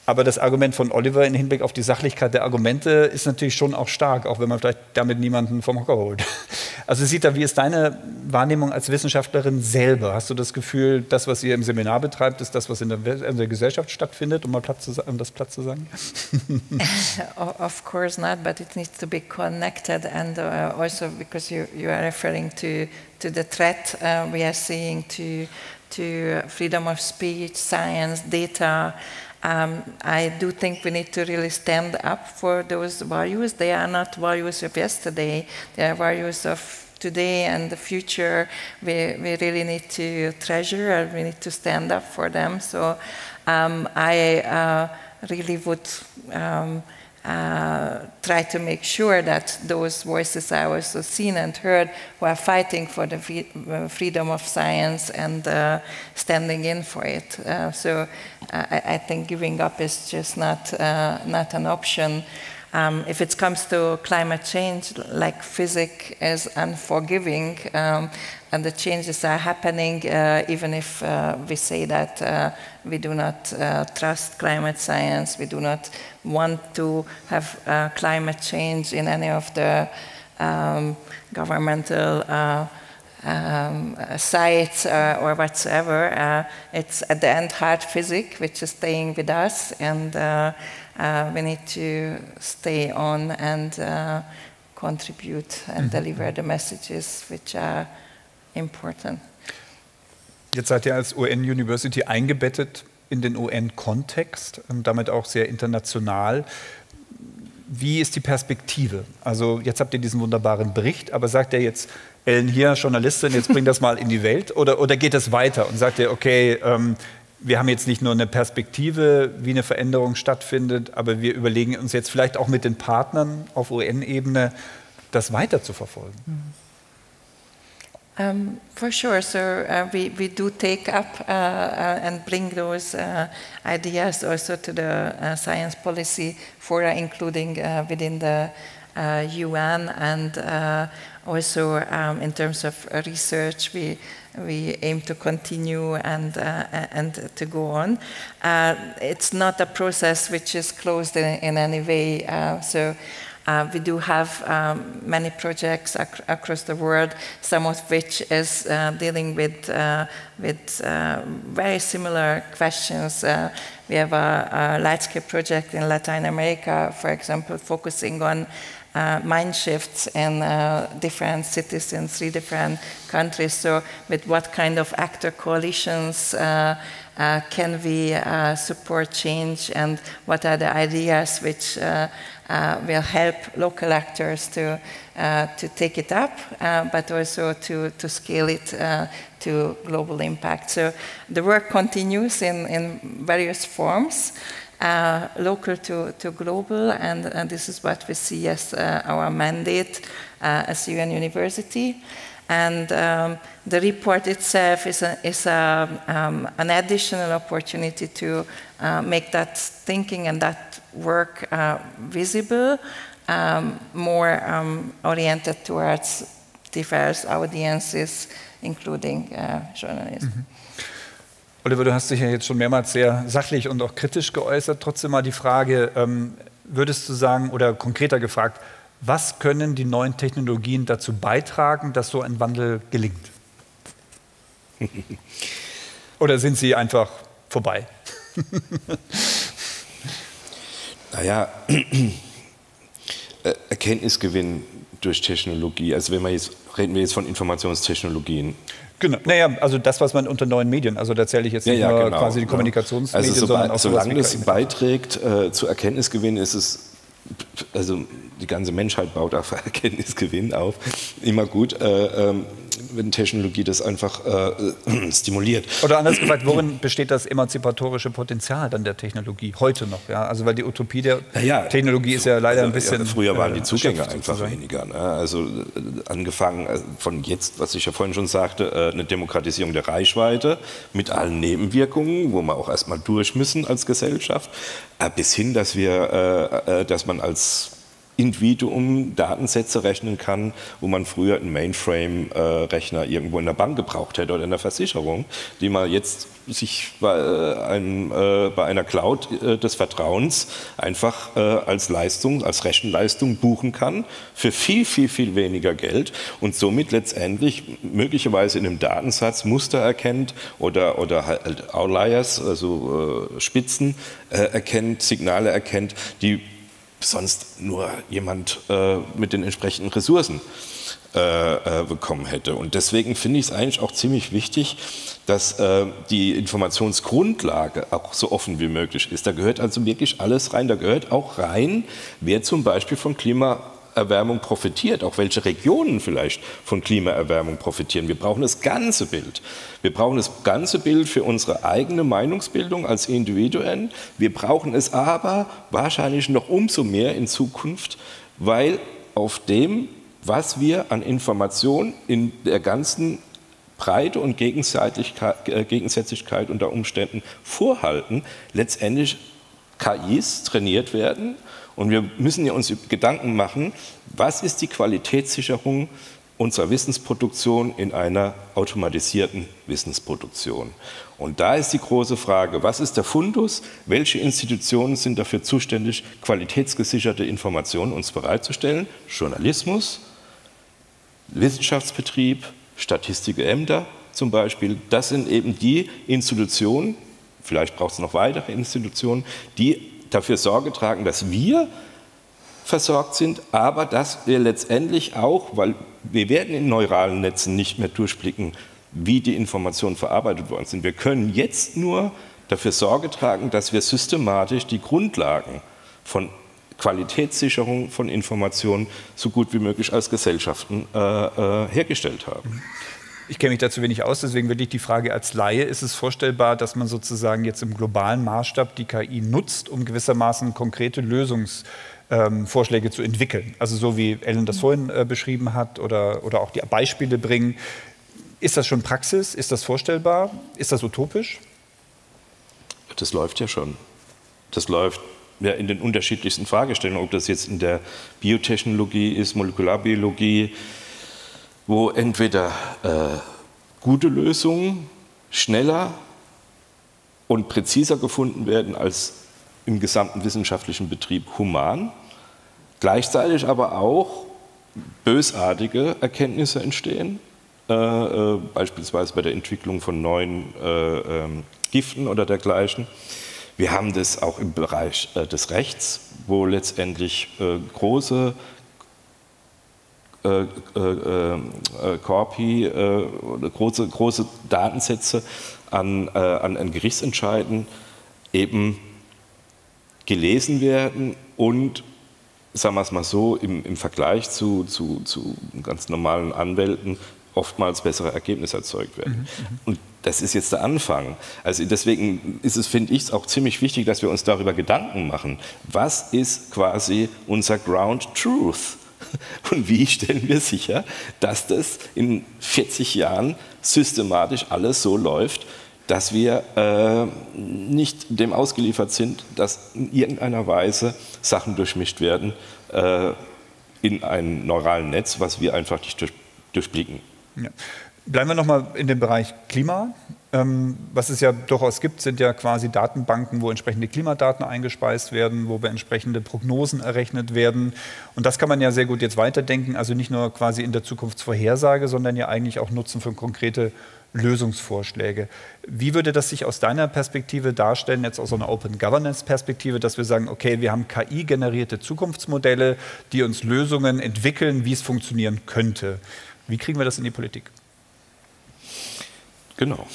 Aber das Argument von Oliver im Hinblick auf die Sachlichkeit der Argumente ist natürlich schon auch stark, auch wenn man vielleicht damit niemanden vom Hocker holt. Also Sita, wie ist deine Wahrnehmung als Wissenschaftlerin selber? Hast du das Gefühl, das, was ihr im Seminar betreibt, ist das, was in der Gesellschaft stattfindet, um mal das Platt zu sagen? Of course not, but it needs to be connected, and also because you are referring to the threat we are seeing to freedom of speech, science, data. I do think we need to really stand up for those values. They are not values of yesterday, they are values of today and the future. We really need to treasure, and we need to stand up for them. So I really would try to make sure that those voices are also seen and heard, who are fighting for the freedom of science and standing in for it. So I think giving up is just not an option. if it comes to climate change, like physics is unforgiving, and the changes are happening, even if we say that we do not trust climate science, we do not want to have climate change in any of the governmental sites or whatsoever. It's at the end hard physics which is staying with us, and we need to stay on and contribute and deliver the messages which are important. Jetzt seid ihr als UN University eingebettet in den UN-Kontext, damit auch sehr international. Wie ist die Perspektive? Also jetzt habt ihr diesen wunderbaren Bericht, aber sagt ihr jetzt, Ellen hier, Journalistin, jetzt bring das mal in die Welt? Oder geht es weiter und sagt ihr, okay, wir haben jetzt nicht nur eine Perspektive, wie eine Veränderung stattfindet, aber wir überlegen uns jetzt vielleicht auch mit den Partnern auf UN-Ebene, das weiter zu verfolgen? For sure, so we do take up and bring those ideas also to the science policy fora, including within the UN, and also in terms of research, we aim to continue and to go on. It's not a process which is closed in any way, so we do have many projects across the world, some of which is dealing with very similar questions. We have a large-scale project in Latin America, for example, focusing on mind shifts in different cities in 3 different countries. So with what kind of actor coalitions can we support change, and what are the ideas which will help local actors to take it up, but also to scale it to global impact. So the work continues in various forms, local to global, and this is what we see as our mandate as UN University. And the report itself is an additional opportunity to make that thinking and that work visible, more oriented towards diverse audiences, including journalists. Oliver, du hast dich ja jetzt schon mehrmals sehr sachlich und auch kritisch geäußert. Trotzdem mal die Frage, würdest du sagen, oder konkreter gefragt, was können die neuen Technologien dazu beitragen, dass so ein Wandel gelingt? Oder sind sie einfach vorbei? Naja, Erkenntnisgewinn durch Technologie. Also reden wir jetzt von Informationstechnologien. Genau. Naja, also das, was man unter neuen Medien, also da zähle ich jetzt nicht nur genau, quasi die Kommunikationsmedien, sondern auch solange das beiträgt zu Erkenntnisgewinn, ist es, also die ganze Menschheit baut auf Erkenntnisgewinn auf, immer gut, wenn Technologie das einfach stimuliert. Oder anders gesagt, worin besteht das emanzipatorische Potenzial dann der Technologie heute noch? Ja? Also weil die Utopie der Technologie ist ja leider ein bisschen... früher waren die Zugänge einfach weniger. Ne? Also angefangen von jetzt, was ich ja vorhin schon sagte, eine Demokratisierung der Reichweite mit allen Nebenwirkungen, wo wir auch erstmal durch müssen als Gesellschaft, bis hin, dass man als Individuum Datensätze rechnen kann, wo man früher einen Mainframe-Rechner irgendwo in der Bank gebraucht hätte oder in der Versicherung, die man jetzt sich bei einer Cloud des Vertrauens einfach als Leistung, als Rechenleistung buchen kann für viel, viel, viel weniger Geld und somit letztendlich möglicherweise in einem Datensatz Muster erkennt oder halt Outliers, also Spitzen erkennt, Signale erkennt, die sonst nur jemand mit den entsprechenden Ressourcen bekommen hätte. Und deswegen finde ich es eigentlich auch ziemlich wichtig, dass die Informationsgrundlage auch so offen wie möglich ist. Da gehört also wirklich alles rein. Da gehört auch rein, wer zum Beispiel von Klimaerwärmung profitiert, auch welche Regionen vielleicht von Klimaerwärmung profitieren. Wir brauchen das ganze Bild. Wir brauchen das ganze Bild für unsere eigene Meinungsbildung als Individuen. Wir brauchen es aber wahrscheinlich noch umso mehr in Zukunft, weil auf dem, was wir an Informationen in der ganzen Breite und Gegensätzlichkeit unter Umständen vorhalten, letztendlich KIs trainiert werden und wir müssen uns Gedanken machen, was ist die Qualitätssicherung unserer Wissensproduktion in einer automatisierten Wissensproduktion. Und da ist die große Frage, was ist der Fundus, welche Institutionen sind dafür zuständig, qualitätsgesicherte Informationen uns bereitzustellen? Journalismus, Wissenschaftsbetrieb, Statistikämter zum Beispiel, das sind eben die Institutionen, vielleicht braucht es noch weitere Institutionen, die dafür Sorge tragen, dass wir versorgt sind, aber dass wir letztendlich auch, weil wir werden in neuralen Netzen nicht mehr durchblicken, wie die Informationen verarbeitet worden sind. Wir können jetzt nur dafür Sorge tragen, dass wir systematisch die Grundlagen von Qualitätssicherung von Informationen so gut wie möglich als Gesellschaften hergestellt haben. Ich kenne mich dazu wenig aus, deswegen würde ich die Frage als Laie, ist es vorstellbar, dass man sozusagen jetzt im globalen Maßstab die KI nutzt, um gewissermaßen konkrete Lösungsvorschläge zu entwickeln? Also so wie Ellen das vorhin beschrieben hat oder auch die Beispiele bringen. Ist das schon Praxis? Ist das vorstellbar? Ist das utopisch? Das läuft ja schon. Das läuft ja in den unterschiedlichsten Fragestellungen, ob das jetzt in der Biotechnologie ist, Molekularbiologie, wo entweder gute Lösungen schneller und präziser gefunden werden als im gesamten wissenschaftlichen Betrieb human, gleichzeitig aber auch bösartige Erkenntnisse entstehen, beispielsweise bei der Entwicklung von neuen Giften oder dergleichen. Wir haben das auch im Bereich des Rechts, wo letztendlich große Korpi, große Datensätze an Gerichtsentscheiden eben gelesen werden und, sagen wir es mal so, im Vergleich zu ganz normalen Anwälten oftmals bessere Ergebnisse erzeugt werden. Und das ist jetzt der Anfang. Also deswegen ist es, finde ich, auch ziemlich wichtig, dass wir uns darüber Gedanken machen. Was ist quasi unser Ground Truth? Und wie stellen wir sicher, dass das in 40 Jahren systematisch alles so läuft, dass wir nicht dem ausgeliefert sind, dass in irgendeiner Weise Sachen durchmischt werden in einem neuralen Netz, was wir einfach nicht durchblicken. Ja. Bleiben wir nochmal in dem Bereich Klima. Was es ja durchaus gibt, sind ja quasi Datenbanken, wo entsprechende Klimadaten eingespeist werden, wo entsprechende Prognosen errechnet werden. Und das kann man ja sehr gut jetzt weiterdenken, also nicht nur quasi in der Zukunftsvorhersage, sondern ja eigentlich auch nutzen für konkrete Lösungsvorschläge. Wie würde das sich aus deiner Perspektive darstellen, jetzt aus einer Open Governance-Perspektive, dass wir sagen, okay, wir haben KI-generierte Zukunftsmodelle, die uns Lösungen entwickeln, wie es funktionieren könnte. Wie kriegen wir das in die Politik? Genau.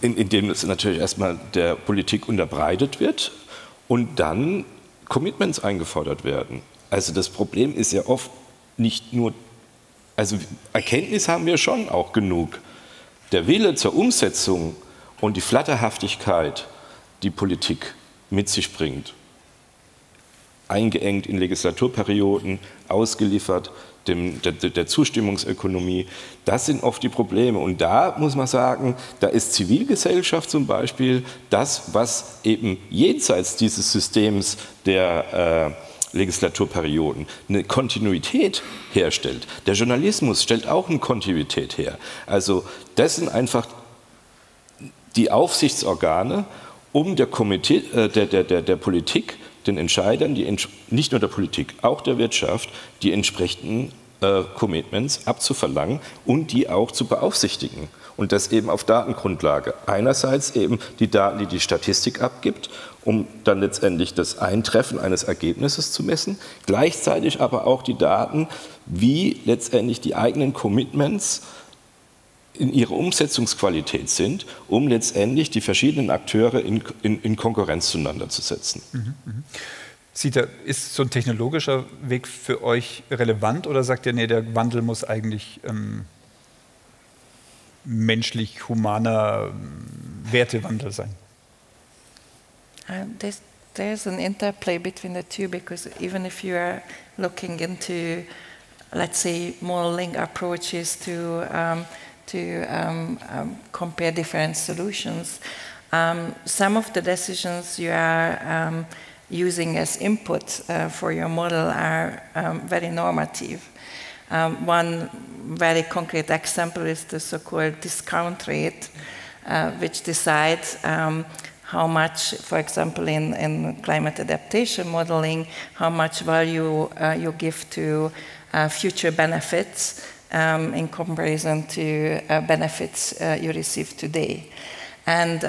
Indem es natürlich erstmal der Politik unterbreitet wird und dann Commitments eingefordert werden. Also das Problem ist ja oft nicht nur, also Erkenntnis haben wir schon auch genug. Der Wille zur Umsetzung und die Flatterhaftigkeit, die Politik mit sich bringt, eingeengt in Legislaturperioden, ausgeliefert der Zustimmungsökonomie, das sind oft die Probleme. Und da muss man sagen, da ist Zivilgesellschaft zum Beispiel das, was eben jenseits dieses Systems der Legislaturperioden eine Kontinuität herstellt. Der Journalismus stellt auch eine Kontinuität her. Also das sind einfach die Aufsichtsorgane, um der Politik, den Entscheidern, nicht nur der Politik, auch der Wirtschaft, die entsprechenden Commitments abzuverlangen und die auch zu beaufsichtigen. Und das eben auf Datengrundlage. Einerseits eben die Daten, die die Statistik abgibt, um dann letztendlich das Eintreffen eines Ergebnisses zu messen. Gleichzeitig aber auch die Daten, wie letztendlich die eigenen Commitments in ihrer Umsetzungsqualität sind, um letztendlich die verschiedenen Akteure in Konkurrenz zueinander zu setzen. Sita, ist so ein technologischer Weg für euch relevant oder sagt ihr, nee, der Wandel muss eigentlich menschlich-humaner Wertewandel sein? There's an interplay between the two, because even if you are looking into, let's say, modeling approaches to compare different solutions, Some of the decisions you are using as input for your model are very normative. One very concrete example is the so-called discount rate, which decides how much, for example, in climate adaptation modeling, how much value you give to future benefits in comparison to benefits you receive today. And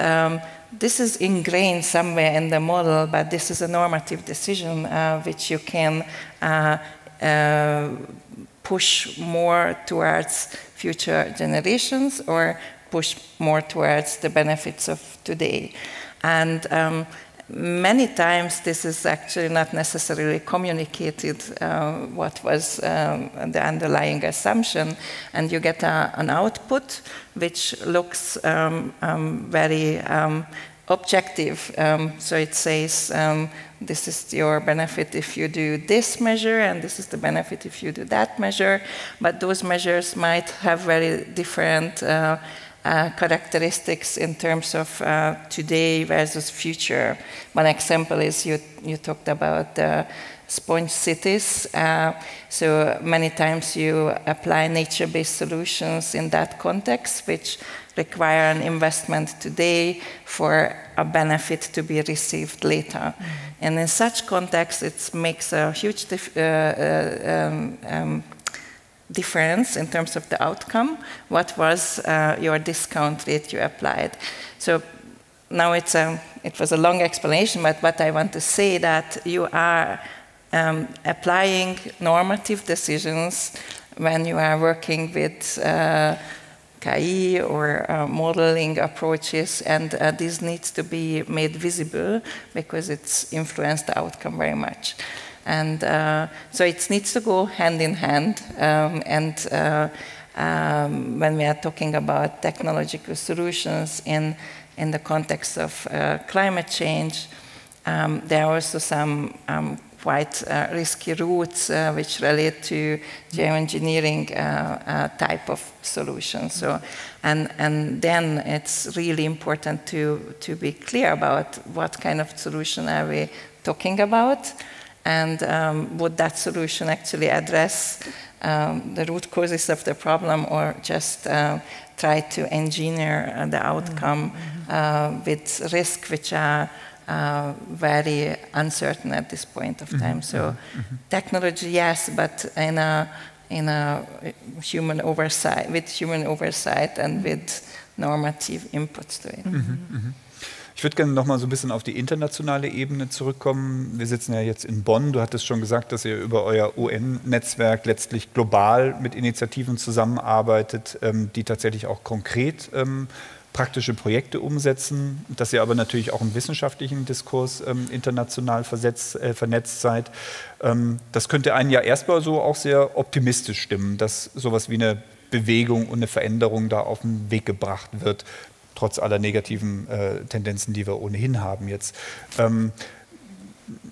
this is ingrained somewhere in the model, but this is a normative decision which you can push more towards future generations or push more towards the benefits of today. And many times this is actually not necessarily communicated what was the underlying assumption, and you get an output which looks very objective. So it says this is your benefit if you do this measure, and this is the benefit if you do that measure, but those measures might have very different characteristics in terms of today versus future. One example is you talked about sponge cities. So many times you apply nature-based solutions in that context, which require an investment today for a benefit to be received later. And in such context, it makes a huge difference in terms of the outcome. What was your discount rate you applied? So now it was a long explanation, but what I want to say that you are applying normative decisions when you are working with KI or modeling approaches, and this needs to be made visible because it's influenced the outcome very much. And so it needs to go hand in hand. When we are talking about technological solutions in the context of climate change, there are also some quite risky routes which relate to geoengineering type of solutions. So, and then it's really important to be clear about what kind of solution are we talking about, and would that solution actually address the root causes of the problem, or just try to engineer the outcome with risks which are very uncertain at this point of time. So technology, yes, but in a human oversight, with human oversight and with normative inputs to it. Ich würde gerne noch mal so ein bisschen auf die internationale Ebene zurückkommen. Wir sitzen ja jetzt in Bonn. Du hattest schon gesagt, dass ihr über euer UN-Netzwerk letztlich global mit Initiativen zusammenarbeitet, die tatsächlich auch konkret praktische Projekte umsetzen, dass ihr aber natürlich auch im wissenschaftlichen Diskurs international vernetzt seid. Das könnte einen ja erstmal so auch sehr optimistisch stimmen, dass sowas wie eine Bewegung und eine Veränderung da auf den Weg gebracht wird, trotz aller negativen Tendenzen, die wir ohnehin haben jetzt.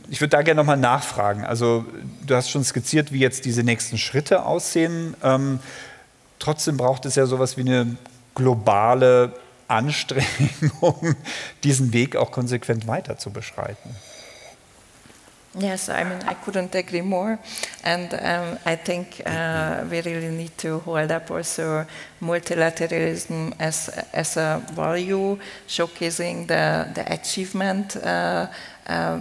Ich würde da gerne nochmal nachfragen. Also du hast schon skizziert, wie jetzt diese nächsten Schritte aussehen. Trotzdem braucht es ja sowas wie eine globale Anstrengung, diesen Weg auch konsequent weiter zu beschreiten. Yes, I mean, I couldn't agree more. And I think we really need to hold up also multilateralism as a value, showcasing the achievement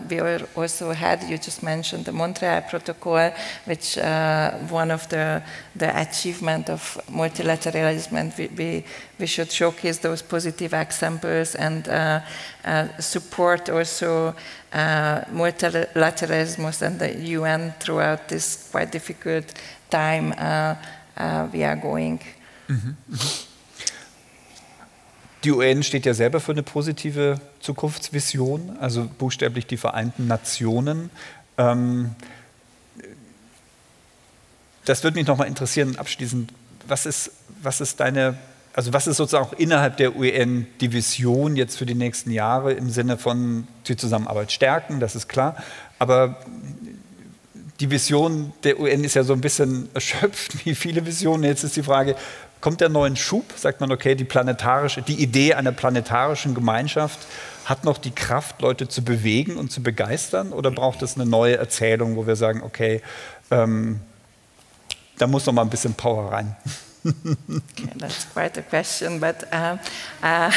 we also had. You just mentioned the Montreal Protocol, which one of the achievement of multilateralism, and we should showcase those positive examples and support also multilateralism and the UN throughout this quite difficult time we are going. Die UN steht ja selber für eine positive Zukunftsvision, also buchstäblich die Vereinten Nationen. Das würde mich noch mal interessieren, abschließend, was ist sozusagen auch innerhalb der UN die Vision jetzt für die nächsten Jahre im Sinne von die Zusammenarbeit stärken, das ist klar, aber die Vision der UN ist ja so ein bisschen erschöpft, wie viele Visionen. Jetzt ist die Frage, kommt der neue Schub? Sagt man, okay, die Idee einer planetarischen Gemeinschaft hat noch die Kraft, Leute zu bewegen und zu begeistern? Oder braucht es eine neue Erzählung, wo wir sagen, okay, da muss noch mal ein bisschen Power rein? Okay, that's quite a question, but I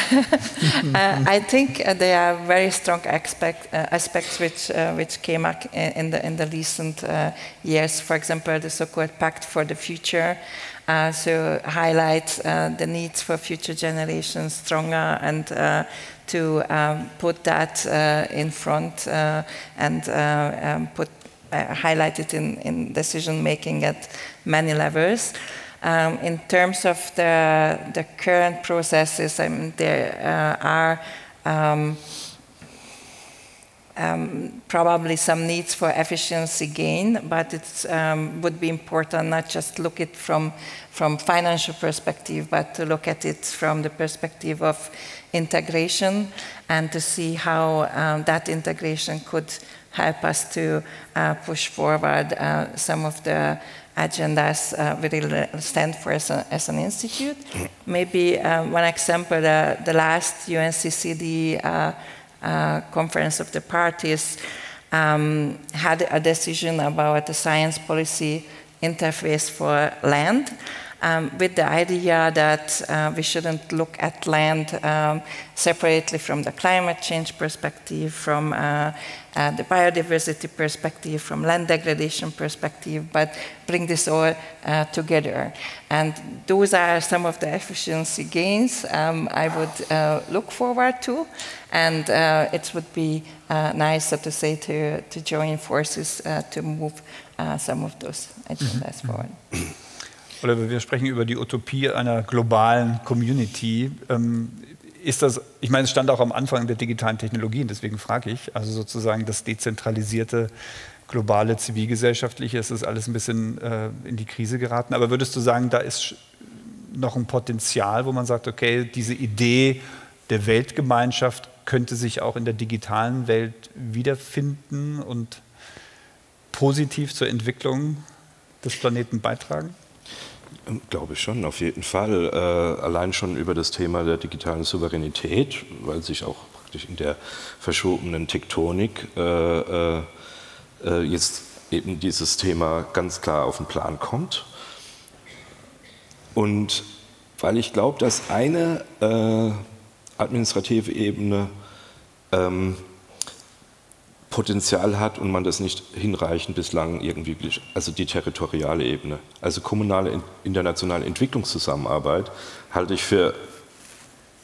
think there are very strong aspects which came up in the recent years. For example, the so-called Pact for the Future, so highlights the needs for future generations stronger and to put that in front and highlight it in decision making at many levels. In terms of the current processes, there are probably some needs for efficiency gain, but it would be important not just look at from financial perspective, but to look at it from the perspective of integration and to see how that integration could help us to push forward some of the agendas we really stand for as an institute. Maybe one example, the last UNCCD Conference of the Parties had a decision about a science policy interface for land, with the idea that we shouldn't look at land separately from the climate change perspective, from the biodiversity perspective, from land degradation perspective, but bring this all together. And those are some of the efficiency gains I would look forward to, and it would be nice, so to say, to join forces to move some of those agendas forward. Oliver, wir sprechen über die Utopie einer globalen Community. Ist das, ich meine, es stand auch am Anfang der digitalen Technologien, deswegen frage ich, also sozusagen das dezentralisierte, globale, zivilgesellschaftliche, es ist alles ein bisschen in die Krise geraten. Aber würdest du sagen, da ist noch ein Potenzial, wo man sagt, okay, diese Idee der Weltgemeinschaft könnte sich auch in der digitalen Welt wiederfinden und positiv zur Entwicklung des Planeten beitragen? Glaube ich schon, auf jeden Fall. Allein schon über das Thema der digitalen Souveränität, weil sich auch praktisch in der verschobenen Tektonik jetzt eben dieses Thema ganz klar auf den Plan kommt. Und weil ich glaube, dass eine administrative Ebene Potenzial hat und man das nicht hinreichend bislang irgendwie, also die territoriale Ebene. Also kommunale internationale Entwicklungszusammenarbeit halte ich für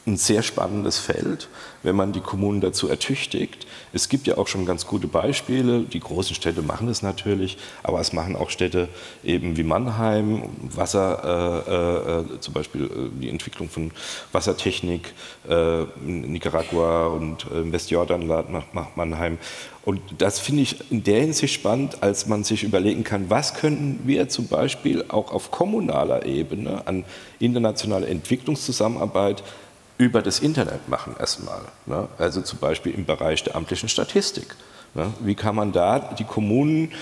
ein sehr spannendes Feld, wenn man die Kommunen dazu ertüchtigt. Es gibt ja auch schon ganz gute Beispiele. Die großen Städte machen das natürlich, aber es machen auch Städte eben wie Mannheim, Wasser, zum Beispiel die Entwicklung von Wassertechnik, Nicaragua und Westjordanland macht Mannheim. Und das finde ich in der Hinsicht spannend, als man sich überlegen kann, was könnten wir zum Beispiel auch auf kommunaler Ebene an internationaler Entwicklungszusammenarbeit über das Internet machen erstmal. Ne? Also zum Beispiel im Bereich der amtlichen Statistik. Ne? Wie kann man da die Kommunen,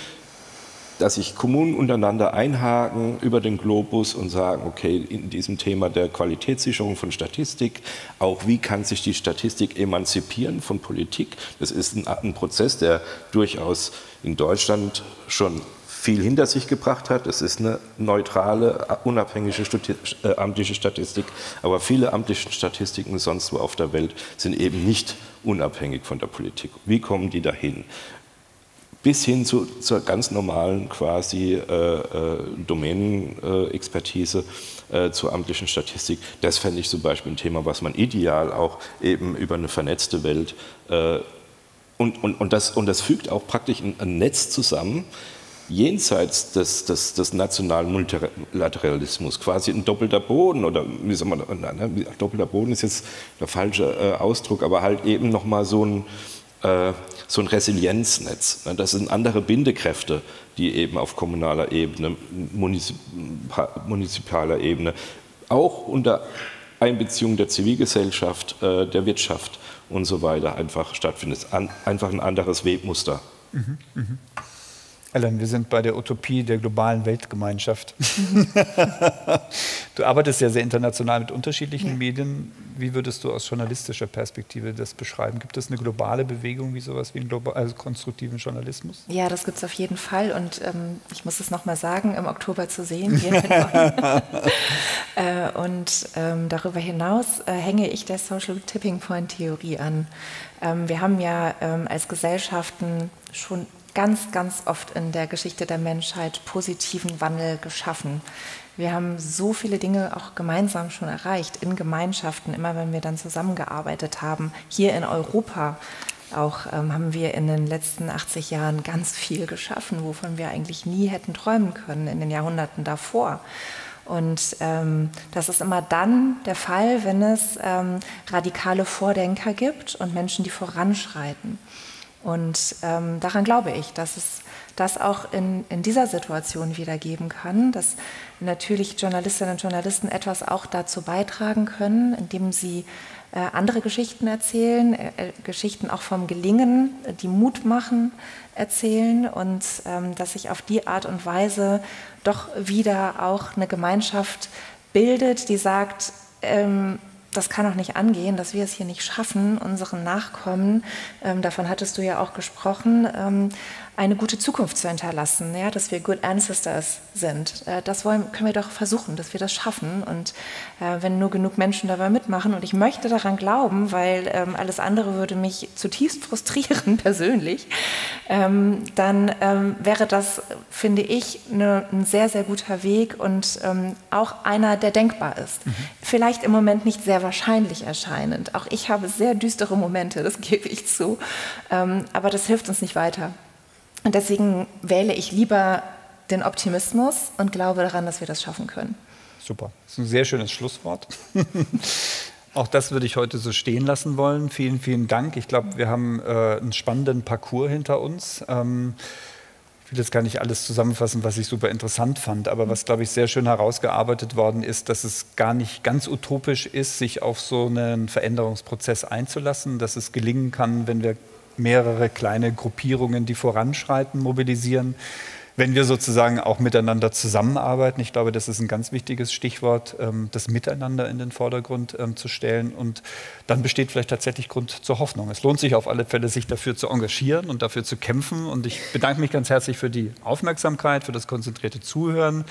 dass sich Kommunen untereinander einhaken über den Globus und sagen, okay, in diesem Thema der Qualitätssicherung von Statistik, auch wie kann sich die Statistik emanzipieren von Politik? Das ist ein Prozess, der durchaus in Deutschland schon viel hinter sich gebracht hat. Es ist eine neutrale, unabhängige amtliche Statistik, aber viele amtliche Statistiken sonst wo auf der Welt sind eben nicht unabhängig von der Politik. Wie kommen die dahin? Bis hin zur ganz normalen quasi Domänenexpertise zur amtlichen Statistik. Das fände ich zum Beispiel ein Thema, was man ideal auch eben über eine vernetzte Welt und das fügt auch praktisch ein Netz zusammen, jenseits des nationalen Multilateralismus, quasi ein doppelter Boden, oder wie soll man, doppelter Boden ist jetzt der falsche Ausdruck, aber halt eben nochmal so ein Resilienznetz. Das sind andere Bindekräfte, die eben auf kommunaler Ebene, munizipalen Ebene, auch unter Einbeziehung der Zivilgesellschaft, der Wirtschaft und so weiter einfach stattfindet. Einfach ein anderes Webmuster. Ellen, wir sind bei der Utopie der globalen Weltgemeinschaft. Du arbeitest ja sehr international mit unterschiedlichen Medien. Wie würdest du aus journalistischer Perspektive das beschreiben? Gibt es eine globale Bewegung wie sowas wie einen konstruktiven Journalismus? Ja, das gibt es auf jeden Fall. Und ich muss es nochmal sagen, im Oktober zu sehen hier in Bonn. Und darüber hinaus hänge ich der Social Tipping Point Theorie an. Wir haben ja als Gesellschaften schon ganz, ganz oft in der Geschichte der Menschheit positiven Wandel geschaffen. Wir haben so viele Dinge auch gemeinsam schon erreicht, in Gemeinschaften, immer wenn wir dann zusammengearbeitet haben. Hier in Europa auch haben wir in den letzten 80 Jahren ganz viel geschaffen, wovon wir eigentlich nie hätten träumen können in den Jahrhunderten davor. Und das ist immer dann der Fall, wenn es radikale Vordenker gibt und Menschen, die voranschreiten. Und daran glaube ich, dass es das auch in dieser Situation wieder geben kann, dass natürlich Journalistinnen und Journalisten etwas auch dazu beitragen können, indem sie andere Geschichten erzählen, Geschichten auch vom Gelingen, die Mut machen, erzählen und dass sich auf die Art und Weise doch wieder auch eine Gemeinschaft bildet, die sagt, das kann auch nicht angehen, dass wir es hier nicht schaffen, unseren Nachkommen, davon hattest du ja auch gesprochen, eine gute Zukunft zu hinterlassen, ja, dass wir good ancestors sind. Das können wir doch versuchen, dass wir das schaffen. Und wenn nur genug Menschen dabei mitmachen, und ich möchte daran glauben, weil alles andere würde mich zutiefst frustrieren persönlich, dann wäre das, finde ich, ein sehr, sehr guter Weg und auch einer, der denkbar ist. Vielleicht im Moment nicht sehr wahrscheinlich erscheinend. Auch ich habe sehr düstere Momente, das gebe ich zu. Aber das hilft uns nicht weiter. Und deswegen wähle ich lieber den Optimismus und glaube daran, dass wir das schaffen können. Super, das ist ein sehr schönes Schlusswort. Auch das würde ich heute so stehen lassen wollen. Vielen, vielen Dank. Ich glaube, wir haben einen spannenden Parcours hinter uns. Ich will jetzt gar nicht alles zusammenfassen, was ich super interessant fand, aber was, glaube ich, sehr schön herausgearbeitet worden ist, dass es gar nicht ganz utopisch ist, sich auf so einen Veränderungsprozess einzulassen, dass es gelingen kann, wenn wir mehrere kleine Gruppierungen, die voranschreiten, mobilisieren, wenn wir sozusagen auch miteinander zusammenarbeiten. Ich glaube, das ist ein ganz wichtiges Stichwort, das Miteinander in den Vordergrund zu stellen. Und dann besteht vielleicht tatsächlich Grund zur Hoffnung. Es lohnt sich auf alle Fälle, sich dafür zu engagieren und dafür zu kämpfen. Und ich bedanke mich ganz herzlich für die Aufmerksamkeit, für das konzentrierte Zuhören.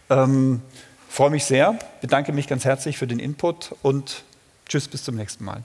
Freue mich sehr, bedanke mich ganz herzlich für den Input und tschüss, bis zum nächsten Mal.